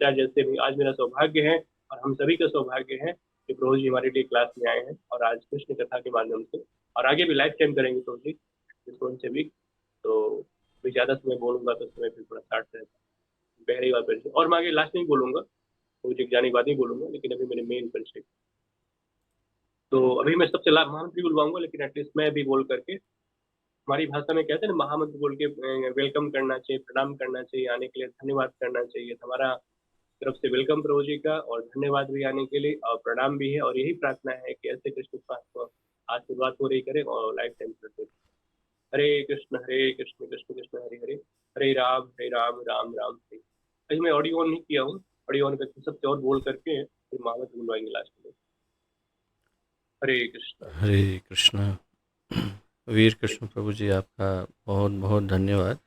चाहे जैसे भी, आज मेरा सौभाग्य है और हम सभी का सौभाग्य है कि प्रभु जी हमारे लिए क्लास में आए हैं और आज कृष्ण कथा के माध्यम से और आगे भी लाइफ टाइम करेंगे प्रभु जी इस फोन से भी। तो मैं ज़्यादा समय बोलूंगा तो समय फिर थोड़ा शार्ट रहता है, पहली बार परिचय और मैं आगे लास्ट में ही बोलूंगा, प्रभु जी की जाने के बाद ही बोलूंगा, लेकिन अभी मेरे मेन परिचय। तो अभी मैं सबसे महामंत्री बुलवाऊंगा, लेकिन एटलीस्ट मैं भी बोल करके हमारी भाषा में कहते हैं ना, महामंत्र बोल के वेलकम करना चाहिए, प्रणाम करना चाहिए, आने के लिए धन्यवाद करना चाहिए। तो हमारा तरफ से वेलकम प्रभु जी का और धन्यवाद भी आने के लिए और प्रणाम भी है, और यही प्रार्थना है कि ऐसे कृष्ण पास को आशीर्वाद हो रही करे और लाइफ टाइम करते रहे। हरे कृष्ण कृष्ण कृष्ण हरे हरे, हरे राम राम राम हरे। अभी मैं ऑडियो ऑन नहीं किया हूँ, ऑडियो ऑन करके सबसे और बोल करके फिर महामंत्र बुलवाएंगे लास्ट में। हरे कृष्ण। हरे कृष्ण। वीर कृष्ण प्रभु जी, आपका बहुत बहुत धन्यवाद।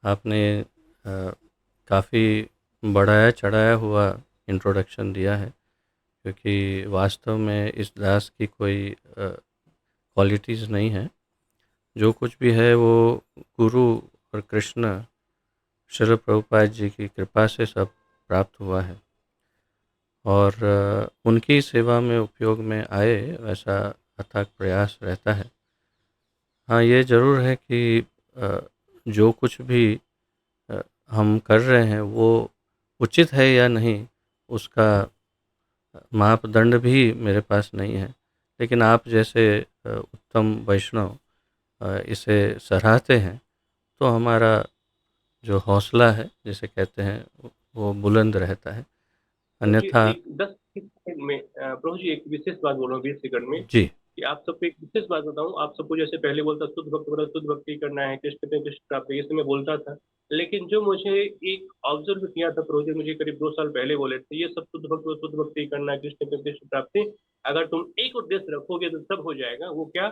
आपने काफ़ी बढ़ाया चढ़ाया हुआ इंट्रोडक्शन दिया है, क्योंकि वास्तव में इस दास की कोई क्वालिटीज़ नहीं है। जो कुछ भी है वो गुरु और कृष्ण श्रील प्रभुपाद जी की कृपा से सब प्राप्त हुआ है, और उनकी सेवा में उपयोग में आए वैसा अथक प्रयास रहता है। हाँ, ये ज़रूर है कि जो कुछ भी हम कर रहे हैं वो उचित है या नहीं, उसका मापदंड भी मेरे पास नहीं है। लेकिन आप जैसे उत्तम वैष्णव इसे सराहते हैं, तो हमारा जो हौसला है जिसे कहते हैं वो बुलंद रहता है। प्रभु जी अन्यथा एक 10 सेकंड में प्रभु जी एक विशेष बात बोल रहा हूँ 20 सेकंड में, जी। कि आप सबको एक विशेष बात बताऊं। आप सबको जैसे पहले बोलता शुद्ध भक्त मतलब शुद्ध भक्ति करना है, कृष्ण पे कृष्ण प्राप्त है, ये सब मैं बोलता था। लेकिन जो मुझे एक ऑब्जर्व किया था प्रभु जी, मुझे करीब 2 साल पहले बोले थे, ये सब शुद्ध भक्त शुद्ध भक्ति करना है, कृष्ण पे कृष्ण प्राप्ति, अगर तुम एक उद्देश्य रखोगे तो सब हो जाएगा। वो क्या?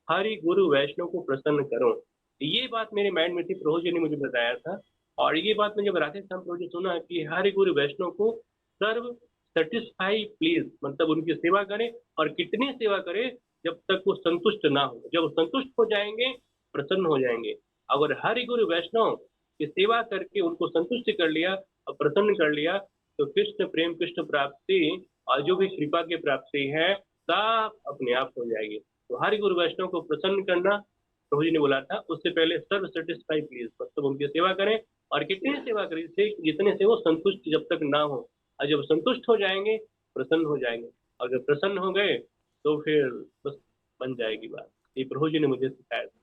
हरि गुरु वैष्णव को प्रसन्न करो। ये बात मेरे माइंड में थी, प्रभु जी ने मुझे बताया था। और ये बात मैं जब राधे श्याम प्रभु जी सुना कि हरि गुरु वैष्णव को सर्व सेटिस्फाई प्लीज, मतलब उनकी सेवा करें, और कितनी सेवा करें जब तक वो संतुष्ट ना हो। जब वो संतुष्ट हो जाएंगे, प्रसन्न हो जाएंगे। अगर हरि गुरु वैष्णव की सेवा करके उनको संतुष्ट कर लिया और प्रसन्न कर लिया, तो कृष्ण प्रेम कृष्ण प्राप्ति और जो भी कृपा की प्राप्ति है सब अपने आप हो जाएगी। तो हरि गुरु वैष्णव को प्रसन्न करना, प्रभु जी ने बोला था, उससे पहले सर्व सेटिस्फाई प्लीज, मतलब उनकी सेवा करें, और कितनी सेवा करें से जितने से वो संतुष्ट जब तक ना हो। और जब संतुष्ट हो जाएंगे, प्रसन्न हो जाएंगे, और जब प्रसन्न हो गए तो फिर बस बन जाएगी बात। ये प्रभु जी ने मुझे सिखाया था,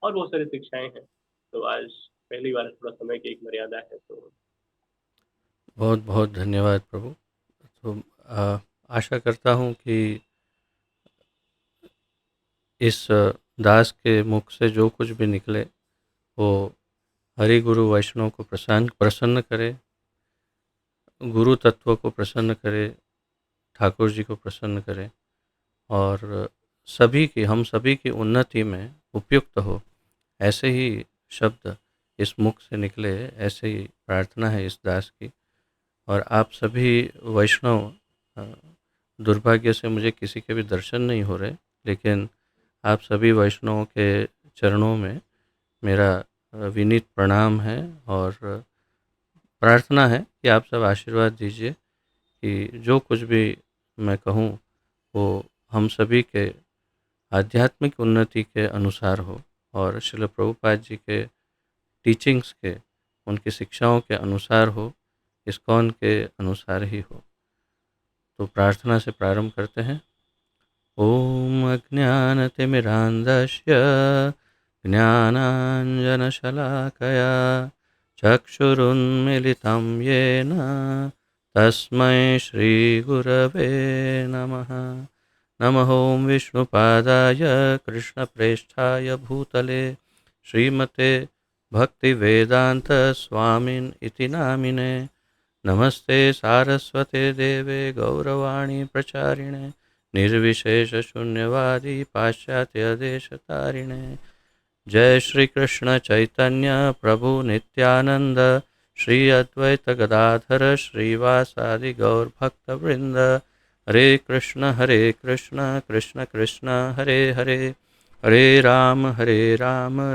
और बहुत सारी शिक्षाएं हैं। तो आज पहली बार थोड़ा समय की एक मर्यादा है, तो बहुत बहुत धन्यवाद प्रभु। तो आशा करता हूँ कि इस दास के मुख से जो कुछ भी निकले वो हरि गुरु वैष्णव को प्रसन्न प्रसन्न करे, गुरु तत्व को प्रसन्न करे, ठाकुर जी को प्रसन्न करे, और सभी की हम सभी की उन्नति में उपयुक्त हो, ऐसे ही शब्द इस मुख से निकले, ऐसे ही प्रार्थना है इस दास की। और आप सभी वैष्णव, अ, दुर्भाग्य से मुझे किसी के भी दर्शन नहीं हो रहे, लेकिन आप सभी वैष्णवों के चरणों में मेरा विनीत प्रणाम है, और प्रार्थना है कि आप सब आशीर्वाद दीजिए कि जो कुछ भी मैं कहूँ वो हम सभी के आध्यात्मिक उन्नति के अनुसार हो, और श्रील प्रभुपाद जी के टीचिंग्स के, उनकी शिक्षाओं के अनुसार हो, इस्कॉन के अनुसार ही हो। तो प्रार्थना से प्रारंभ करते हैं। ओम अज्ञानतिमिरान्धस्य ज्ञानाञ्जनशलाकया चक्षुरुन्मिलितं येन तस्मै श्रीगुरवे नमः। नमः ओं विष्णुपादाय कृष्णप्रेष्ठाय भूतले श्रीमते भक्तिवेदान्तस्वामिन् इति नामिने। नमस्ते सारस्वते देवे गौरवाणी प्रचारिणे निर्विशेषशून्यवादी पाश्चात्यदेशतारिणे। जय श्री कृष्ण चैतन्य प्रभु नित्यानंद, श्री अद्वैत गदाधर श्रीवासादि गौर भक्तवृंद। हरे कृष्ण कृष्ण कृष्ण हरे हरे, हरे राम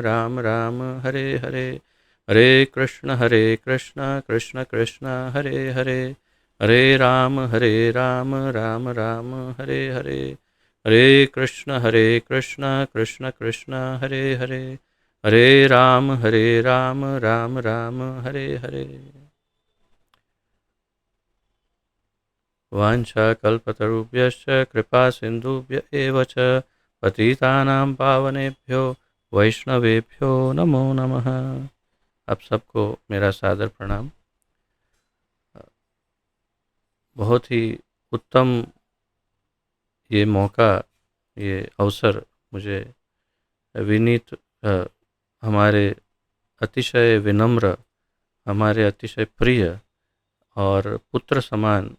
राम राम हरे हरे। हरे कृष्ण कृष्ण कृष्ण हरे हरे, हरे राम राम राम हरे हरे, हरे कृष्ण कृष्ण कृष्ण हरे हरे, हरे राम राम राम हरे हरे। वाञ्छाकल्पतरुभ्यश्च कृपा सिन्धुभ्य एव च पतितानां पावनेभ्यो वैष्णवेभ्यो नमो नमः। आप सबको मेरा सादर प्रणाम। बहुत ही उत्तम ये मौका, ये अवसर मुझे विनीत हमारे अतिशय विनम्र, हमारे अतिशय प्रिय और पुत्र समान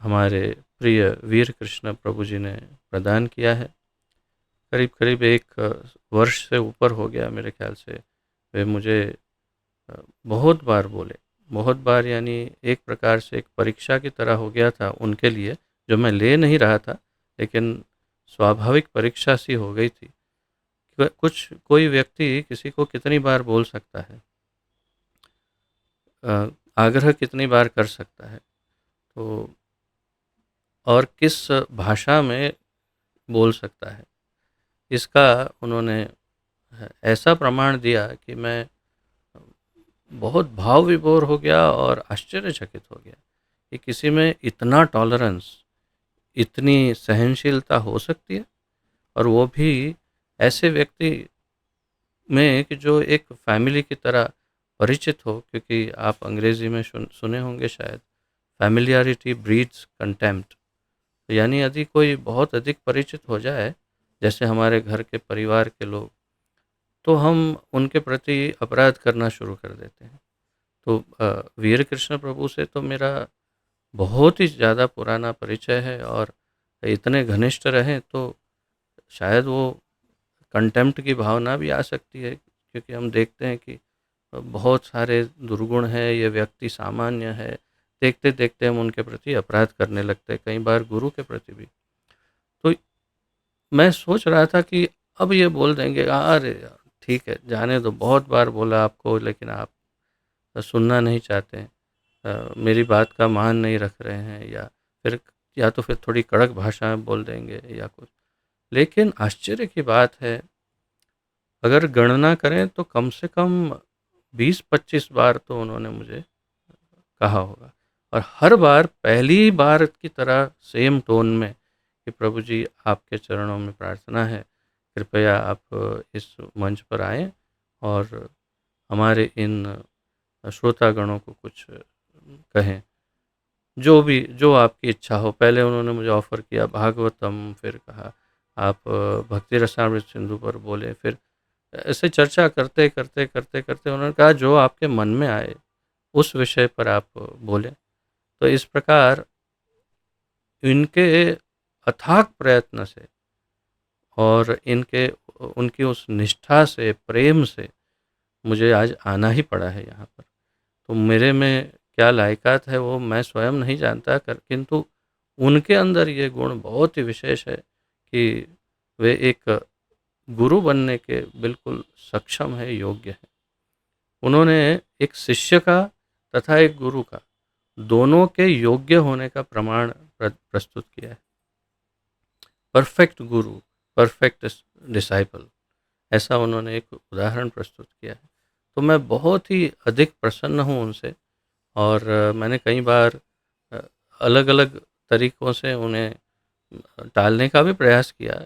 हमारे प्रिय वीर कृष्ण प्रभु जी ने प्रदान किया है। करीब करीब एक वर्ष से ऊपर हो गया मेरे ख्याल से। वे मुझे बहुत बार बोले, बहुत बार, यानी एक प्रकार से एक परीक्षा की तरह हो गया था उनके लिए, जो मैं ले नहीं रहा था, लेकिन स्वाभाविक परीक्षा सी हो गई थी। कुछ कोई व्यक्ति किसी को कितनी बार बोल सकता है, आग्रह कितनी बार कर सकता है, तो और किस भाषा में बोल सकता है, इसका उन्होंने ऐसा प्रमाण दिया कि मैं बहुत भाव विभोर हो गया और आश्चर्यचकित हो गया कि किसी में इतना टॉलरेंस, इतनी सहनशीलता हो सकती है, और वो भी ऐसे व्यक्ति में कि जो एक फैमिली की तरह परिचित हो, क्योंकि आप अंग्रेजी में सुने होंगे शायद, फैमिलियरिटी ब्रीड्स कंटेम्प्ट। यानी यदि कोई बहुत अधिक परिचित हो जाए, जैसे हमारे घर के परिवार के लोग, तो हम उनके प्रति अपराध करना शुरू कर देते हैं। तो वीर कृष्ण प्रभु से तो मेरा बहुत ही ज़्यादा पुराना परिचय है, और इतने घनिष्ठ रहें तो शायद वो कंटेम्प्ट की भावना भी आ सकती है, क्योंकि हम देखते हैं कि बहुत सारे दुर्गुण है, ये व्यक्ति सामान्य है, देखते देखते हम उनके प्रति अपराध करने लगते हैं, कई बार गुरु के प्रति भी। तो मैं सोच रहा था कि अब ये बोल देंगे, अरे यार ठीक है, जाने दो, बहुत बार बोला आपको, लेकिन आप सुनना नहीं चाहते हैं, मेरी बात का मान नहीं रख रहे हैं, फिर या तो फिर थोड़ी कड़क भाषा में बोल देंगे या कुछ। लेकिन आश्चर्य की बात है, अगर गणना करें तो कम से कम 20-25 बार तो उन्होंने मुझे कहा होगा, और हर बार पहली बार की तरह सेम टोन में कि प्रभु जी आपके चरणों में प्रार्थना है, कृपया आप इस मंच पर आएँ और हमारे इन श्रोतागणों को कुछ कहें, जो भी, जो आपकी इच्छा हो। पहले उन्होंने मुझे ऑफ़र किया भागवतम, फिर कहा आप भक्ति रसामृत सिंधु पर बोले, फिर ऐसे चर्चा करते करते करते करते उन्होंने कहा जो आपके मन में आए उस विषय पर आप बोलें। तो इस प्रकार इनके अथाक प्रयत्न से और इनके उनकी उस निष्ठा से, प्रेम से मुझे आज आना ही पड़ा है यहाँ पर। तो मेरे में क्या लायकात है वो मैं स्वयं नहीं जानता, कर किंतु उनके अंदर ये गुण बहुत ही विशेष है कि वे एक गुरु बनने के बिल्कुल सक्षम है, योग्य है। उन्होंने एक शिष्य का तथा एक गुरु का, दोनों के योग्य होने का प्रमाण प्रस्तुत किया है। परफेक्ट गुरु, परफेक्ट डिसाइपल, ऐसा उन्होंने एक उदाहरण प्रस्तुत किया है। तो मैं बहुत ही अधिक प्रसन्न हूँ उनसे, और मैंने कई बार अलग अलग तरीक़ों से उन्हें टालने का भी प्रयास किया,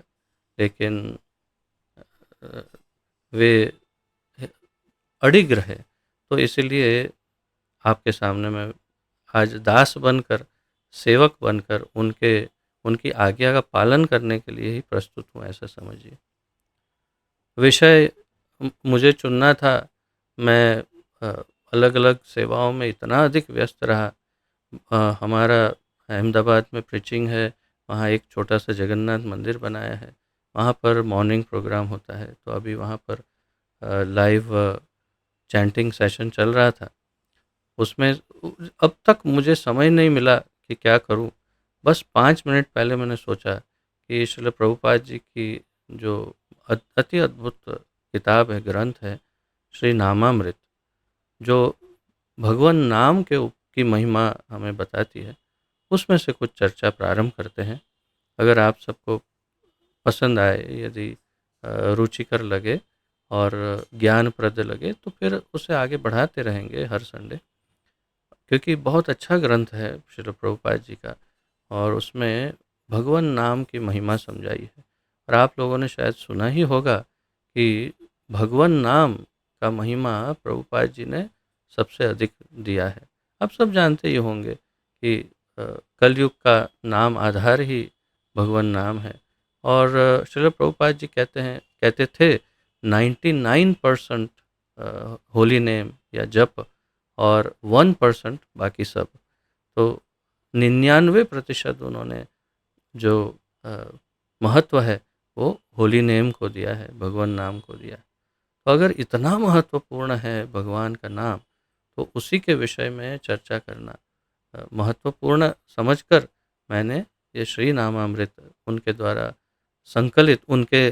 लेकिन वे अडिग रहे। तो इसलिए आपके सामने मैं आज दास बनकर, सेवक बनकर उनकी आज्ञा का पालन करने के लिए ही प्रस्तुत हूँ, ऐसा समझिए। विषय मुझे चुनना था, मैं अलग अलग सेवाओं में इतना अधिक व्यस्त रहा। हमारा अहमदाबाद में प्रीचिंग है, वहाँ एक छोटा सा जगन्नाथ मंदिर बनाया है, वहाँ पर मॉर्निंग प्रोग्राम होता है, तो अभी वहाँ पर लाइव चैंटिंग सेशन चल रहा था। उसमें अब तक मुझे समय नहीं मिला कि क्या करूं। बस 5 मिनट पहले मैंने सोचा कि श्रील प्रभुपाद जी की जो अति अद्भुत किताब है, ग्रंथ है, श्री नामामृत, जो भगवान नाम की महिमा हमें बताती है, उसमें से कुछ चर्चा प्रारंभ करते हैं। अगर आप सबको पसंद आए, यदि रुचिकर लगे और ज्ञानप्रद लगे, तो फिर उसे आगे बढ़ाते रहेंगे हर संडे, क्योंकि बहुत अच्छा ग्रंथ है श्रील प्रभुपाद जी का, और उसमें भगवान नाम की महिमा समझाई है। और आप लोगों ने शायद सुना ही होगा कि भगवान नाम का महिमा प्रभुपाद जी ने सबसे अधिक दिया है। आप सब जानते ही होंगे कि अ, कलयुग का नाम आधार ही भगवान नाम है। और श्रील प्रभुपाद जी कहते थे 99% होली नेम या जप और 1% बाकी सब। तो 99% उन्होंने जो अ, महत्व है वो होली नेम को दिया है, भगवान नाम को दिया है। तो अगर इतना महत्वपूर्ण है भगवान का नाम, तो उसी के विषय में चर्चा करना महत्वपूर्ण समझकर मैंने ये श्री नामामृत उनके द्वारा संकलित, उनके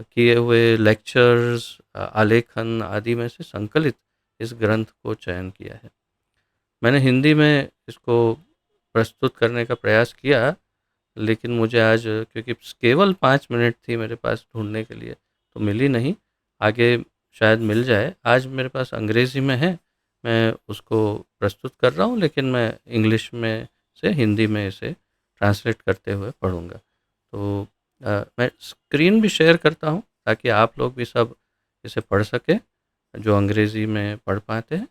किए हुए लेक्चर्स, आलेखन आदि में से संकलित इस ग्रंथ को चयन किया है। मैंने हिंदी में इसको प्रस्तुत करने का प्रयास किया, लेकिन मुझे आज, क्योंकि केवल 5 मिनट थी मेरे पास ढूंढने के लिए, तो मिली नहीं। आगे शायद मिल जाए। आज मेरे पास अंग्रेज़ी में है, मैं उसको प्रस्तुत कर रहा हूँ, लेकिन मैं इंग्लिश में से हिंदी में इसे ट्रांसलेट करते हुए पढ़ूँगा। तो मैं स्क्रीन भी शेयर करता हूँ ताकि आप लोग भी सब इसे पढ़ सकें, जो अंग्रेज़ी में पढ़ पाते हैं।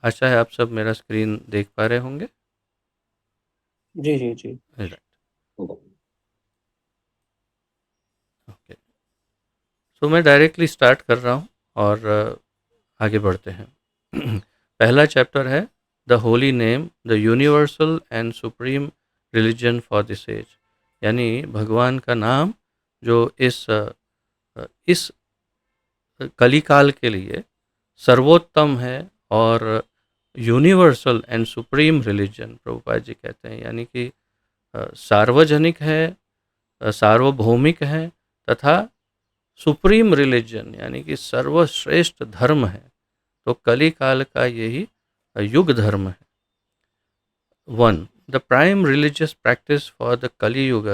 आशा है आप सब मेरा स्क्रीन देख पा रहे होंगे। जी जी जी। Right, okay. सो मैं डायरेक्टली स्टार्ट कर रहा हूँ और आगे बढ़ते हैं। पहला चैप्टर है the holy name, the universal and supreme religion for this age. यानी भगवान का नाम जो इस कलिकाल के लिए सर्वोत्तम है और universal and supreme religion, Prabhupada ji कहते हैं, यानी कि सार्वजनिक है, सार्वभौमिक है, तथा सुप्रीम रिलीजन यानी कि सर्वश्रेष्ठ धर्म है। तो कली काल का यही युग धर्म है। 1. The prime religious practice for the Kali Yuga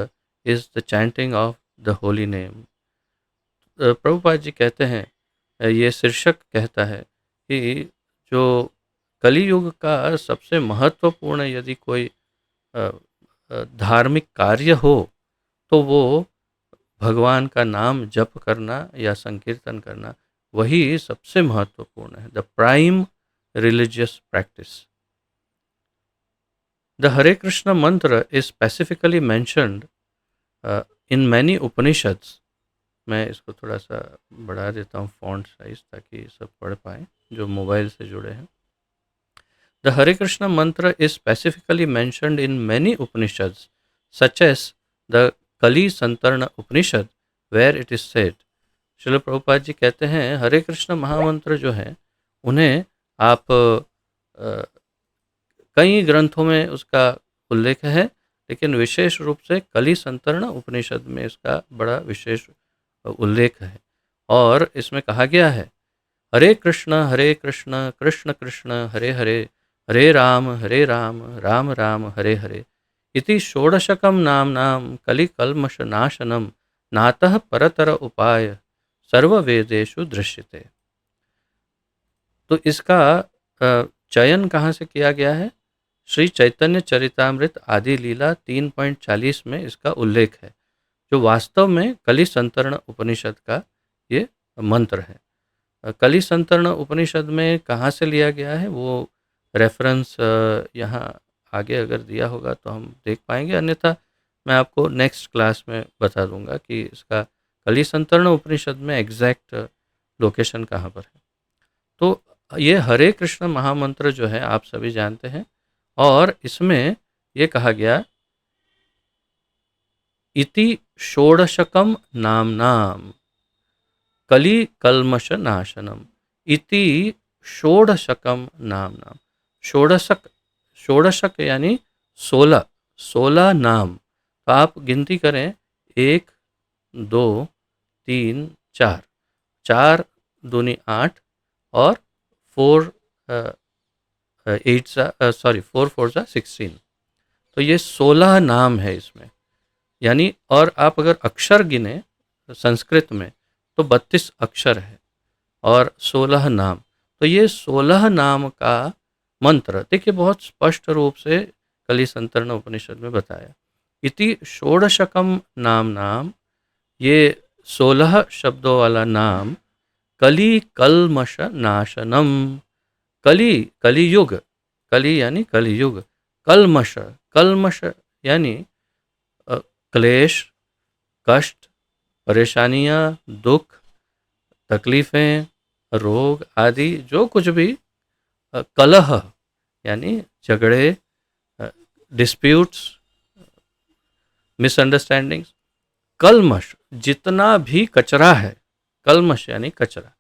is the chanting of the holy name. Prabhupada ji कहते हैं, ये शीर्षक कहता है कि जो कली युग का सबसे महत्वपूर्ण यदि कोई धार्मिक कार्य हो, तो वो भगवान का नाम जप करना या संकीर्तन करना, वही सबसे महत्वपूर्ण है। The prime religious practice. The Hare Krishna mantra is specifically mentioned in many Upanishads. मैं इसको थोड़ा सा बढ़ा देता हूँ फॉन्ट साइज, ताकि सब पढ़ पाएँ जो मोबाइल से जुड़े हैं। The Hare Krishna mantra is specifically mentioned in many Upanishads such as the Kali Santarana Upanishad, where it is said. Srila Prabhupada ji कहते हैं, हरे कृष्ण महामंत्र जो है उन्हें आप कई ग्रंथों में उसका उल्लेख है, लेकिन विशेष रूप से कली संतरण उपनिषद में इसका बड़ा विशेष उल्लेख है। और इसमें कहा गया है, हरे कृष्ण कृष्ण कृष्ण हरे हरे, हरे राम राम राम हरे हरे, इति षोडशकम नाम कलिकल्मष नाशनम नातः परतर उपाय सर्ववेदेषु दृश्यते। तो इसका चयन कहाँ से किया गया है? श्री चैतन्य चरितामृत आदि लीला 3.40 में इसका उल्लेख है, जो वास्तव में कलि संतरण उपनिषद का ये मंत्र है। कलि संतरण उपनिषद में कहाँ से लिया गया है वो रेफरेंस यहाँ आगे अगर दिया होगा तो हम देख पाएंगे, अन्यथा मैं आपको नेक्स्ट क्लास में बता दूंगा कि इसका कलि संतरण उपनिषद में एग्जैक्ट लोकेशन कहाँ पर है। तो ये हरे कृष्ण महामंत्र जो है आप सभी जानते हैं, और इसमें ये कहा गया, इति षोडशकम नाम कली कल्मष नाशनम, इति षोडशकम नाम। षोडशक यानी 16 नाम। तो आप गिनती करें, 1 2 3 4, 4 दूनी 8 और 4 8 सॉरी 4 4 16। तो ये 16 नाम है इसमें, यानी और आप अगर अक्षर गिने संस्कृत में तो 32 अक्षर है और 16 नाम। तो ये 16 नाम का मंत्र देखिए बहुत स्पष्ट रूप से कली संतरण उपनिषद में बताया। इति षोडशकम नाम नाम, ये 16 शब्दों वाला नाम कली कलमश नाशनम। कली कलियुग, कली यानी कलियुग, कलमश कलमश यानी क्लेश, कष्ट, परेशानियां, दुख, तकलीफ़ें, रोग आदि जो कुछ भी, कलह यानी झगड़े, डिस्प्यूट्स, मिसअंडरस्टैंडिंग्स, कलमश जितना भी कचरा है, कलमश यानी कचरा,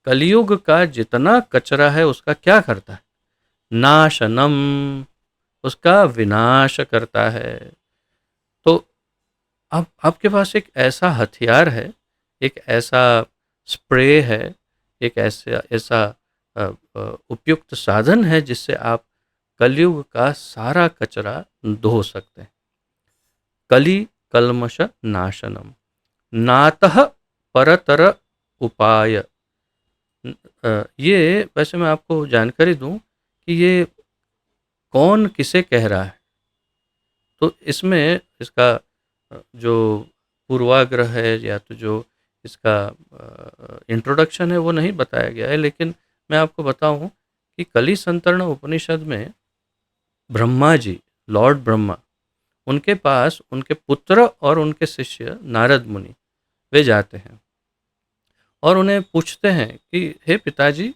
कलयुग का जितना कचरा है उसका क्या करता है? नाशनम, उसका विनाश करता है। तो अब आपके पास एक ऐसा हथियार है, एक ऐसा स्प्रे है, एक ऐसा ऐसा उपयुक्त साधन है जिससे आप कलयुग का सारा कचरा धो सकते हैं। कली कलमश नाशनम, नातः परतर उपाय। ये वैसे मैं आपको जानकारी दूं कि ये कौन किसे कह रहा है। तो इसमें इसका जो पूर्वाग्रह है या तो जो इसका इंट्रोडक्शन है वो नहीं बताया गया है, लेकिन मैं आपको बताऊं कि कली संतरण उपनिषद में ब्रह्मा जी, लॉर्ड ब्रह्मा, उनके पास उनके पुत्र और उनके शिष्य नारद मुनि वे जाते हैं और उन्हें पूछते हैं कि हे पिताजी,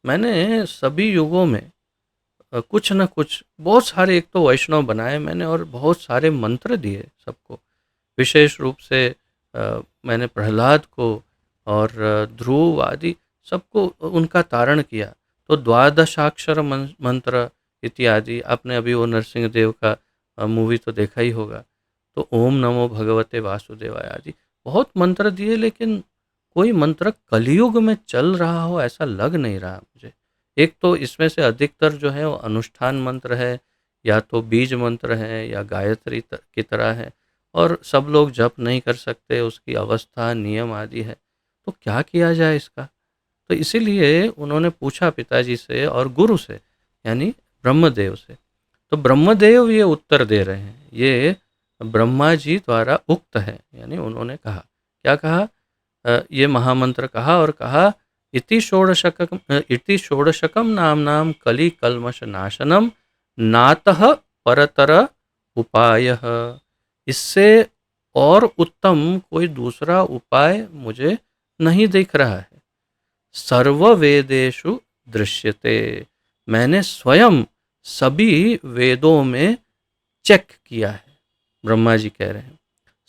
मैंने सभी युगों में कुछ न कुछ बहुत सारे, एक तो वैष्णव बनाए मैंने और बहुत सारे मंत्र दिए सबको, विशेष रूप से मैंने प्रहलाद को और ध्रुव आदि सबको उनका तारण किया। तो द्वादशाक्षर मंत्र इत्यादि, आपने अभी वो नरसिंह देव का मूवी तो देखा ही होगा। तो ओम नमो भगवते वासुदेवाय आदि बहुत मंत्र दिए, लेकिन कोई मंत्र कलयुग में चल रहा हो ऐसा लग नहीं रहा मुझे। एक तो इसमें से अधिकतर जो है वो अनुष्ठान मंत्र है, या तो बीज मंत्र है, या गायत्री की तरह है, और सब लोग जप नहीं कर सकते, उसकी अवस्था नियम आदि है। तो क्या किया जाए इसका? तो इसीलिए उन्होंने पूछा पिताजी से और गुरु से, यानी ब्रह्मदेव से। तो ब्रह्मदेव ये उत्तर दे रहे हैं, ये ब्रह्मा जी द्वारा उक्त है, यानी उन्होंने कहा, क्या कहा? ये महामंत्र कहा और कहा इति षोडशकम नाम नाम कली कलमश नाशनम नातः परतर उपाय। इससे और उत्तम कोई दूसरा उपाय मुझे नहीं दिख रहा है। सर्व वेदेषु दृश्यते, मैंने स्वयं सभी वेदों में चेक किया है, ब्रह्मा जी कह रहे हैं।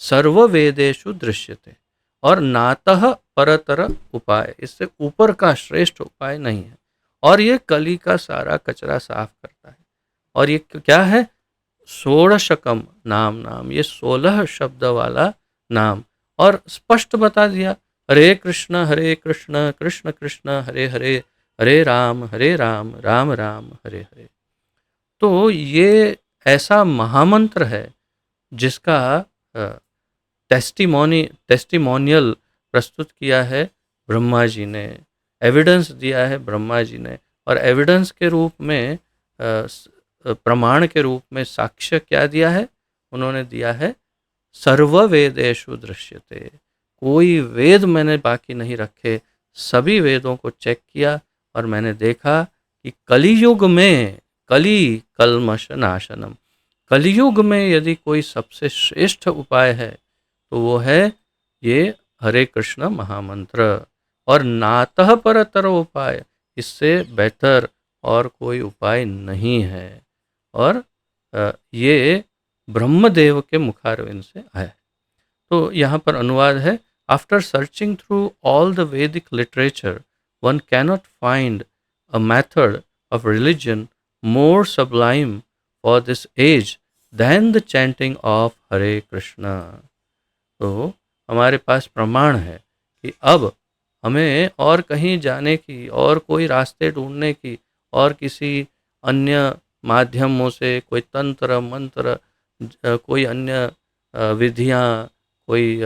सर्व वेदेषु दृश्यते, और नातः परतर उपाय, इससे ऊपर का श्रेष्ठ उपाय नहीं है। और ये कली का सारा कचरा साफ करता है। और ये क्या है? षोडशकम नाम नाम, ये 16 शब्द वाला नाम। और स्पष्ट बता दिया, हरे कृष्ण कृष्ण कृष्ण हरे हरे, हरे राम राम राम हरे हरे। तो ये ऐसा महामंत्र है जिसका टेस्टिमोनियल प्रस्तुत किया है ब्रह्मा जी ने, एविडेंस दिया है ब्रह्मा जी ने। और एविडेंस के रूप में, प्रमाण के रूप में साक्ष्य क्या दिया है? उन्होंने दिया है सर्व वेदेषु दृश्यते, कोई वेद मैंने बाकी नहीं रखे, सभी वेदों को चेक किया और मैंने देखा कि कलियुग में, कली कलमश नाशनम, कलियुग में यदि कोई सबसे श्रेष्ठ उपाय है तो वो है ये हरे कृष्ण महामंत्र। और नातः परतर उपाय, इससे बेहतर और कोई उपाय नहीं है। और ये ब्रह्मदेव के मुखारविंद से आया। तो यहाँ पर अनुवाद है, after searching through all the Vedic literature one cannot find a method of religion more sublime for this age than the chanting of Hare Krishna. तो हमारे पास प्रमाण है कि अब हमें और कहीं जाने की, और कोई रास्ते ढूंढने की, और किसी अन्य माध्यमों से कोई तंत्र मंत्र, कोई अन्य विधियां, कोई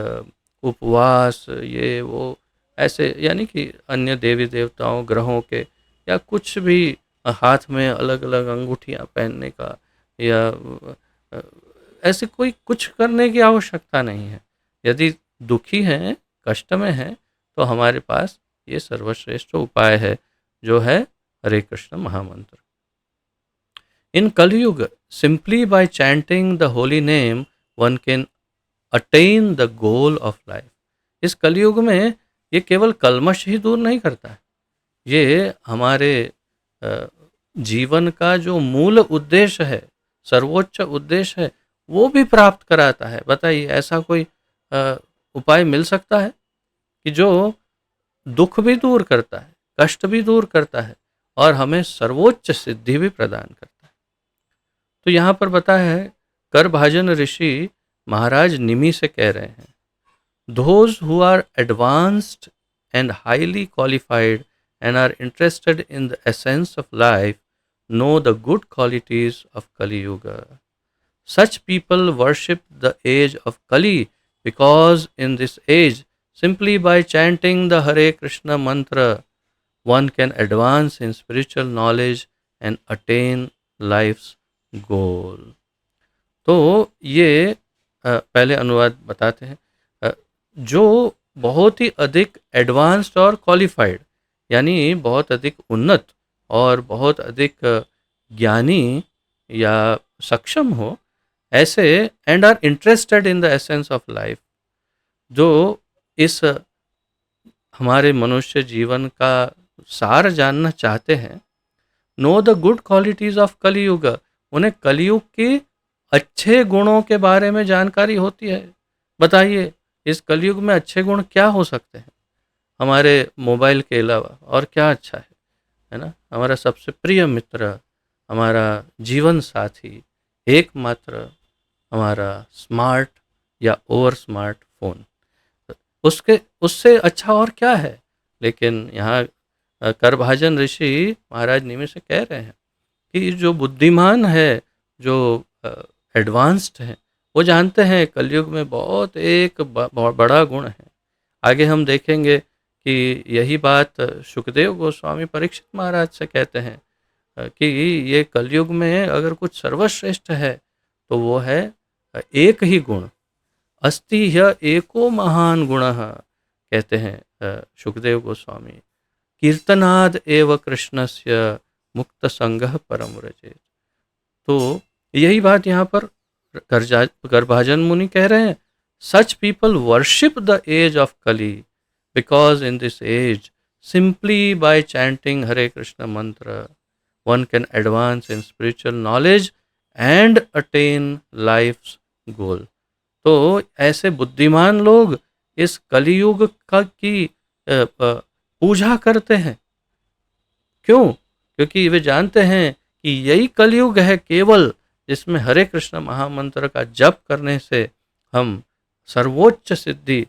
उपवास, ये वो ऐसे, यानी कि अन्य देवी देवताओं ग्रहों के, या कुछ भी हाथ में अलग अलग अंगूठियां पहनने का, या ऐसे कोई कुछ करने की आवश्यकता नहीं है। यदि दुखी हैं, कष्ट में हैं, तो हमारे पास ये सर्वश्रेष्ठ उपाय है, जो है हरे कृष्ण महामंत्र। इन कलयुग, simply by chanting the holy name, one can attain the goal of life. इस कलयुग में ये केवल कल्मश ही दूर नहीं करता है, ये हमारे अ, जीवन का जो मूल उद्देश्य है, सर्वोच्च उद्देश्य है, वो भी प्राप्त कराता है। बताइए, ऐसा कोई उपाय मिल सकता है कि जो दुख भी दूर करता है, कष्ट भी दूर करता है, और हमें सर्वोच्च सिद्धि भी प्रदान करता है? तो यहाँ पर बताया है, करभाजन ऋषि महाराज निमि से कह रहे हैं, those who are advanced and highly qualified and are interested in the essence of life know the good qualities of Kali Yuga. Such people worship the age of Kali because in this age, simply by chanting the Hare Krishna mantra, one can advance in spiritual knowledge and attain life's goal. तो ये पहले अनुवाद बताते हैं। जो बहुत ही अधिक advanced और क्वालिफाइड, यानी बहुत अधिक उन्नत और बहुत अधिक ज्ञानी या सक्षम हो, ऐसे, and are interested in the essence of life, जो इस हमारे मनुष्य जीवन का सार जानना चाहते हैं, know the good qualities of Kaliyuga, उन्हें कलियुग के अच्छे गुणों के बारे में जानकारी होती है। बताइए, इस कलयुग में अच्छे गुण क्या हो सकते हैं हमारे मोबाइल के अलावा? और क्या अच्छा है ना? हमारा सबसे प्रिय मित्र, हमारा जीवन साथी, एकमात्र हमारा स्मार्ट या ओवर स्मार्ट फोन, उसके उससे अच्छा और क्या है? लेकिन यहाँ करभाजन ऋषि महाराज निमि से कह रहे हैं कि जो बुद्धिमान है, जो एडवांस्ड है, वो जानते हैं कलयुग में बहुत एक बहुत बड़ा गुण है। आगे हम देखेंगे कि यही बात सुखदेव गोस्वामी परीक्षित महाराज से कहते हैं कि ये कलयुग में अगर कुछ सर्वश्रेष्ठ है तो वो है एक ही गुण, अस्ति ह्य एको महान गुणः, कहते हैं सुखदेव गोस्वामी, कीर्तनाद एव कृष्णस्य मुक्त संगः परम व्रजेत। तो यही बात यहाँ पर करभाजन मुनि कह रहे हैं, such people worship the age of Kali because in this age simply by chanting Hare Krishna mantra one can advance in spiritual knowledge and attain life's goal. तो ऐसे बुद्धिमान लोग इस कलियुग की पूजा करते हैं। क्यों? क्योंकि वे जानते हैं कि यही कलयुग है केवल जिसमें हरे कृष्ण महामंत्र का जप करने से हम सर्वोच्च सिद्धि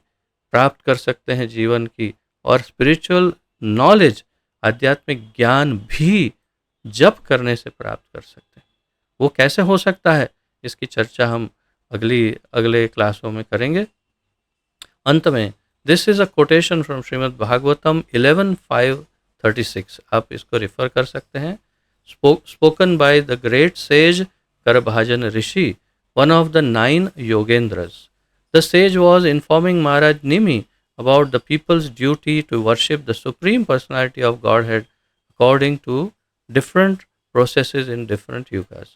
प्राप्त कर सकते हैं जीवन की, और स्पिरिचुअल नॉलेज, आध्यात्मिक ज्ञान भी जप करने से प्राप्त कर सकते हैं। वो कैसे हो सकता है, इसकी चर्चा हम अगले क्लासों में करेंगे। अंत में, this is a quotation from Shrimad Bhagavatam 11:5-36, आप इसको रिफर कर सकते हैं। Spoken by the great sage Karabhajana Rishi, one of the 9 Yogendras. The sage was informing Maharaj Nimi about the people's duty to worship the Supreme Personality of Godhead according to different processes in different yugas.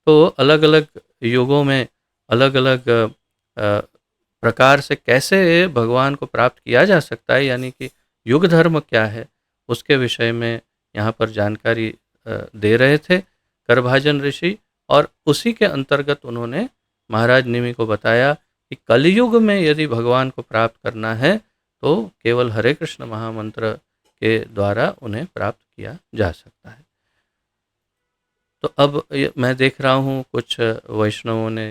तो अलग अलग युगों में अलग अलग प्रकार से कैसे भगवान को प्राप्त किया जा सकता है, यानी कि युग धर्म क्या है, उसके विषय में यहाँ पर जानकारी दे रहे थे करभाजन ऋषि। और उसी के अंतर्गत उन्होंने महाराज निमि को बताया कि कलयुग में यदि भगवान को प्राप्त करना है तो केवल हरे कृष्ण महामंत्र के द्वारा उन्हें प्राप्त किया जा सकता है। तो अब मैं देख रहा हूँ कुछ वैष्णवों ने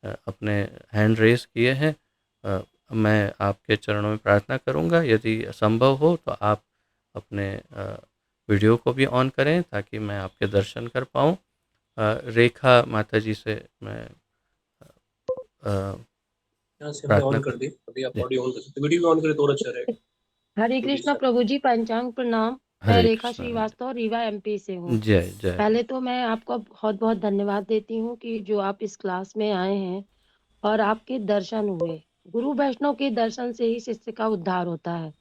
अपने हैंड रेस किए हैं, मैं आपके चरणों में प्रार्थना करूँगा, यदि संभव हो तो आप अपने वीडियो को भी ऑन करें ताकि मैं आपके दर्शन कर पाऊँ। रेखा माता जी से मैं यहाँ से हमने प्रार्थना ऑन कर करूँ। दी, अभी आप जी, ऑडियो ऑन कर सकते, वीडियो भी ऑन करें तो और अच्छा रहेगा। हरे छोटी कृष्णा सा प्रभु जी, पंचांग प्रणाम। मैं हरे रेखा कृष्णा। श्रीवास्तव रीवा एमपी से हूँ। जय जय। पहले तो मैं आपका बहुत बहुत धन्यवाद देती हूँ कि जो आप इस क्लास में आए हैं और आपके दर्शन हुए। गुरु वैष्णव के दर्शन से ही शिष्य का उद्धार होता है।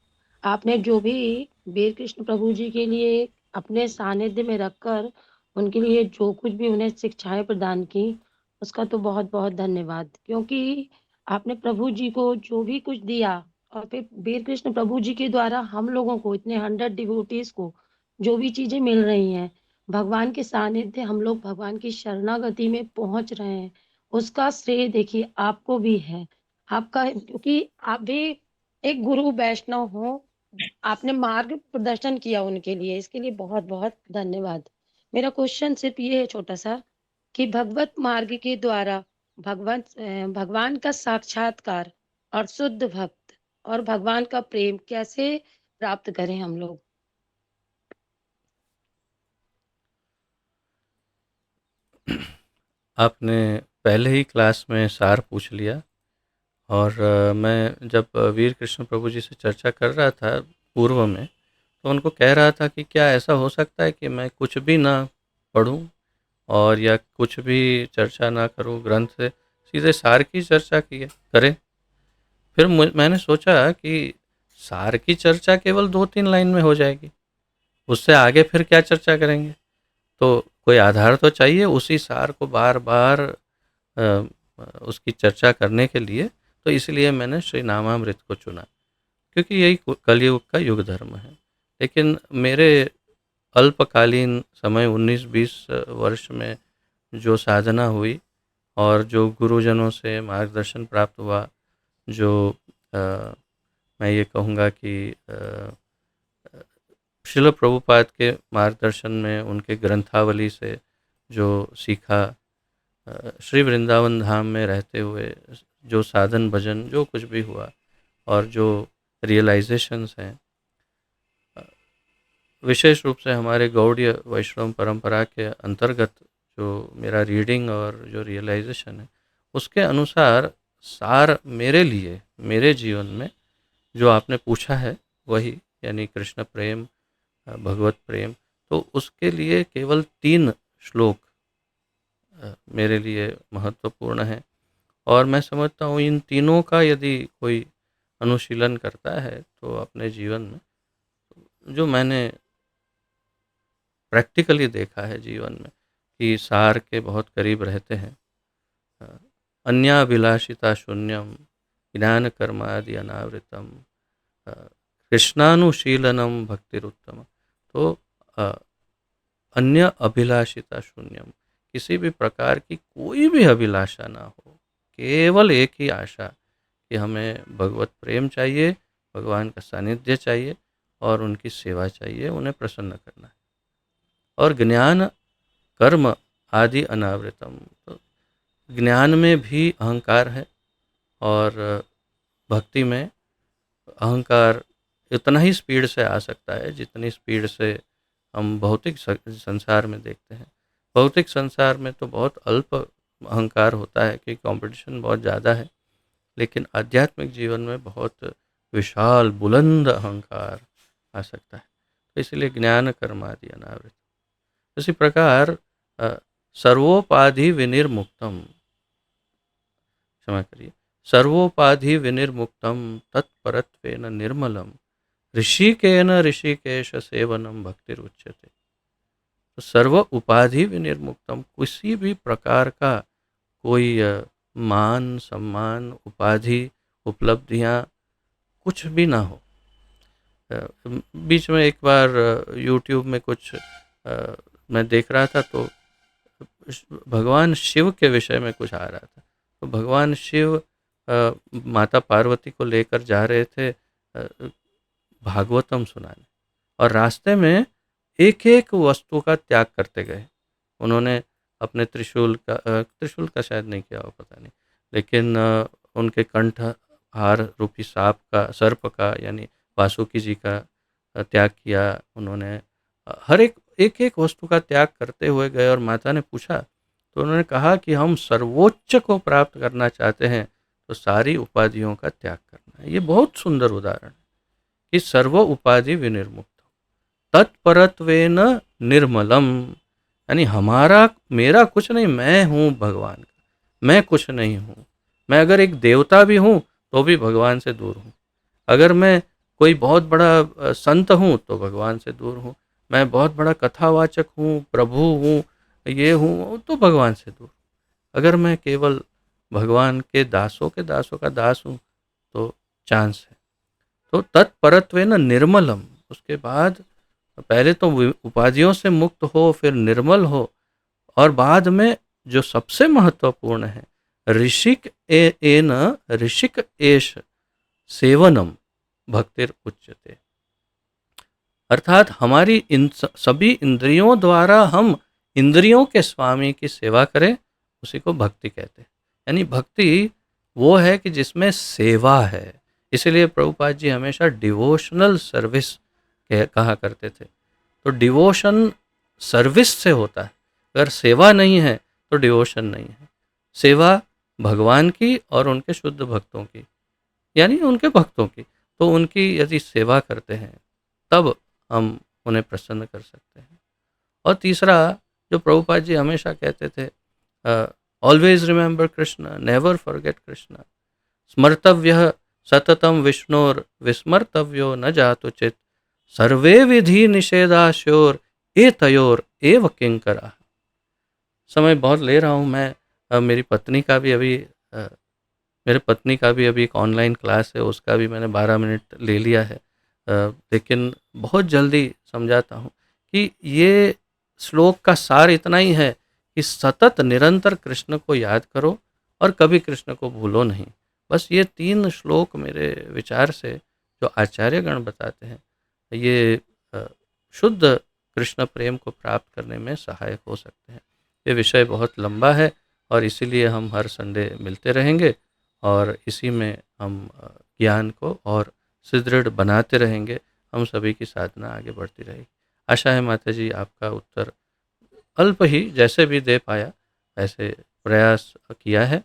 आपने जो भी वीर कृष्ण प्रभु जी के लिए अपने सानिध्य में रखकर उनके लिए जो कुछ भी उन्हें शिक्षाएं प्रदान की, उसका तो बहुत बहुत धन्यवाद। क्योंकि आपने प्रभु जी को जो भी कुछ दिया और फिर वीर कृष्ण प्रभु जी के द्वारा हम लोगों को इतने 100 डिवोटीज को जो भी चीजें मिल रही हैं, भगवान के सानिध्य, हम लोग भगवान की शरणागति में पहुंच रहे हैं, उसका श्रेय देखिए आपको भी है। आपका, क्योंकि आप भी एक गुरु वैष्णव हो, आपने मार्ग प्रदर्शन किया उनके लिए, इसके लिए बहुत बहुत धन्यवाद। मेरा क्वेश्चन सिर्फ ये है छोटा सा कि भगवत मार्ग के द्वारा भगवान का साक्षात्कार और शुद्ध भक्त और भगवान का प्रेम कैसे प्राप्त करें हम लोग? आपने पहले ही क्लास में सार पूछ लिया। और मैं जब वीर कृष्ण प्रभु जी से चर्चा कर रहा था पूर्व में, तो उनको कह रहा था कि क्या ऐसा हो सकता है कि मैं कुछ भी ना पढूं और या कुछ भी चर्चा ना करूं ग्रंथ से, सीधे सार की चर्चा करें। फिर मैंने सोचा कि सार की चर्चा केवल 2-3 लाइन में हो जाएगी, उससे आगे फिर क्या चर्चा करेंगे। तो कोई आधार तो चाहिए उसी सार को बार बार उसकी चर्चा करने के लिए। तो इसलिए मैंने श्री नामामृत को चुना, क्योंकि यही कलयुग का युग धर्म है। लेकिन मेरे अल्पकालीन समय 19-20 वर्ष में जो साधना हुई और जो गुरुजनों से मार्गदर्शन प्राप्त हुआ, जो अ, मैं ये कहूँगा कि श्रील प्रभुपाद के मार्गदर्शन में उनके ग्रंथावली से जो सीखा, श्री वृंदावन धाम में रहते हुए जो साधन भजन जो कुछ भी हुआ और जो रियलाइजेशंस हैं, विशेष रूप से हमारे गौड़ीय वैष्णव परंपरा के अंतर्गत जो मेरा रीडिंग और जो रियलाइजेशन है, उसके अनुसार सार मेरे लिए, मेरे जीवन में जो आपने पूछा है वही, यानी कृष्ण प्रेम, भगवत प्रेम, तो उसके लिए केवल 3 श्लोक मेरे लिए महत्वपूर्ण है। और मैं समझता हूँ इन तीनों का यदि कोई अनुशीलन करता है तो अपने जीवन में, जो मैंने प्रैक्टिकली देखा है जीवन में, कि सार के बहुत करीब रहते हैं। अन्याभिलाषिता शून्यम ज्ञान कर्मादि अनावृतम कृष्णानुशीलनम भक्तिरुत्तम। तो अन्य अभिलाषिता शून्यम, किसी भी प्रकार की कोई भी अभिलाषा ना हो, केवल एक ही आशा कि हमें भगवत प्रेम चाहिए, भगवान का सानिध्य चाहिए और उनकी सेवा चाहिए, उन्हें प्रसन्न करना है। और ज्ञान कर्म आदि अनावृतम, तो ज्ञान में भी अहंकार है और भक्ति में अहंकार इतना ही स्पीड से आ सकता है जितनी स्पीड से हम भौतिक संसार में देखते हैं। भौतिक संसार में तो बहुत अल्प अहंकार होता है कि कंपटीशन बहुत ज़्यादा है, लेकिन आध्यात्मिक जीवन में बहुत विशाल बुलंद अहंकार आ सकता है। तो इसलिए ज्ञान कर्मादि अनावृत। इसी प्रकार सर्वोपाधि विनिर्मुक्तम, क्षमा करिए, सर्वोपाधि विनिर्मुक्तम तत्परत्वेन निर्मलम ऋषिकेन ऋषिकेश सेवनम भक्तिरुच्यते। तो सर्व उपाधि विनिर्मुक्तम, किसी भी प्रकार का कोई मान सम्मान उपाधि उपलब्धियां कुछ भी ना हो। बीच में एक बार यूट्यूब में कुछ मैं देख रहा था, तो भगवान शिव के विषय में कुछ आ रहा था। तो भगवान शिव माता पार्वती को लेकर जा रहे थे भागवतम सुनाने, और रास्ते में एक एक वस्तु का त्याग करते गए। उन्होंने अपने त्रिशूल का शायद नहीं किया हो, पता नहीं, लेकिन उनके कंठ हार रूपी सांप का, सर्प का, यानी वासुकी जी का त्याग किया उन्होंने। हर एक एक एक वस्तु का त्याग करते हुए गए और माता ने पूछा तो उन्होंने कहा कि हम सर्वोच्च को प्राप्त करना चाहते हैं तो सारी उपाधियों का त्याग करना है। ये बहुत सुंदर उदाहरण है कि सर्व उपाधि विनिर्मुक्त तत्परत्वेन निर्मलम, यानी हमारा मेरा कुछ नहीं, मैं हूँ भगवान का, मैं कुछ नहीं हूँ। मैं अगर एक देवता भी हूँ तो भी भगवान से दूर हूँ। अगर मैं कोई बहुत बड़ा संत हूँ तो भगवान से दूर हूँ। मैं बहुत बड़ा कथावाचक हूँ, प्रभु हूँ, ये हूँ, तो भगवान से दूर। अगर मैं केवल भगवान के दासों का दास हूँ तो चांस है। तो तत्परत्वेन निर्मलम, उसके बाद पहले तो उपाधियों से मुक्त हो, फिर निर्मल हो, और बाद में जो सबसे महत्वपूर्ण है ऋषिक एन ऋषिक एष सेवनम भक्तिर उच्यते, अर्थात हमारी इन सभी इंद्रियों द्वारा हम इंद्रियों के स्वामी की सेवा करें, उसी को भक्ति कहते हैं। यानी भक्ति वो है कि जिसमें सेवा है। इसीलिए प्रभुपाद जी हमेशा डिवोशनल सर्विस कहा करते थे। तो डिवोशन सर्विस से होता है, अगर सेवा नहीं है तो डिवोशन नहीं है। सेवा भगवान की और उनके शुद्ध भक्तों की, यानी उनके भक्तों की, तो उनकी यदि सेवा करते हैं तब हम उन्हें प्रसन्न कर सकते हैं। और तीसरा जो प्रभुपाद जी हमेशा कहते थे, always remember Krishna, never forget Krishna, स्मर्तव्य सततम विष्णोर विस्मर्तव्यो न जातुचित, सर्वे विधि निषेधाश्योर एतयोर एव किंकरा। समय बहुत ले रहा हूँ मैं। मेरी पत्नी का भी अभी मेरे पत्नी का भी अभी एक ऑनलाइन क्लास है, उसका भी मैंने 12 मिनट ले लिया है। लेकिन बहुत जल्दी समझाता हूँ कि ये श्लोक का सार इतना ही है कि सतत निरंतर कृष्ण को याद करो और कभी कृष्ण को भूलो नहीं। बस ये 3 श्लोक मेरे विचार से जो आचार्यगण बताते हैं, ये शुद्ध कृष्ण प्रेम को प्राप्त करने में सहायक हो सकते हैं। ये विषय बहुत लंबा है और इसीलिए हम हर संडे मिलते रहेंगे और इसी में हम ज्ञान को और सुदृढ़ बनाते रहेंगे। हम सभी की साधना आगे बढ़ती रहेगी। आशा है माता जी आपका उत्तर अल्प ही जैसे भी दे पाया ऐसे प्रयास किया है।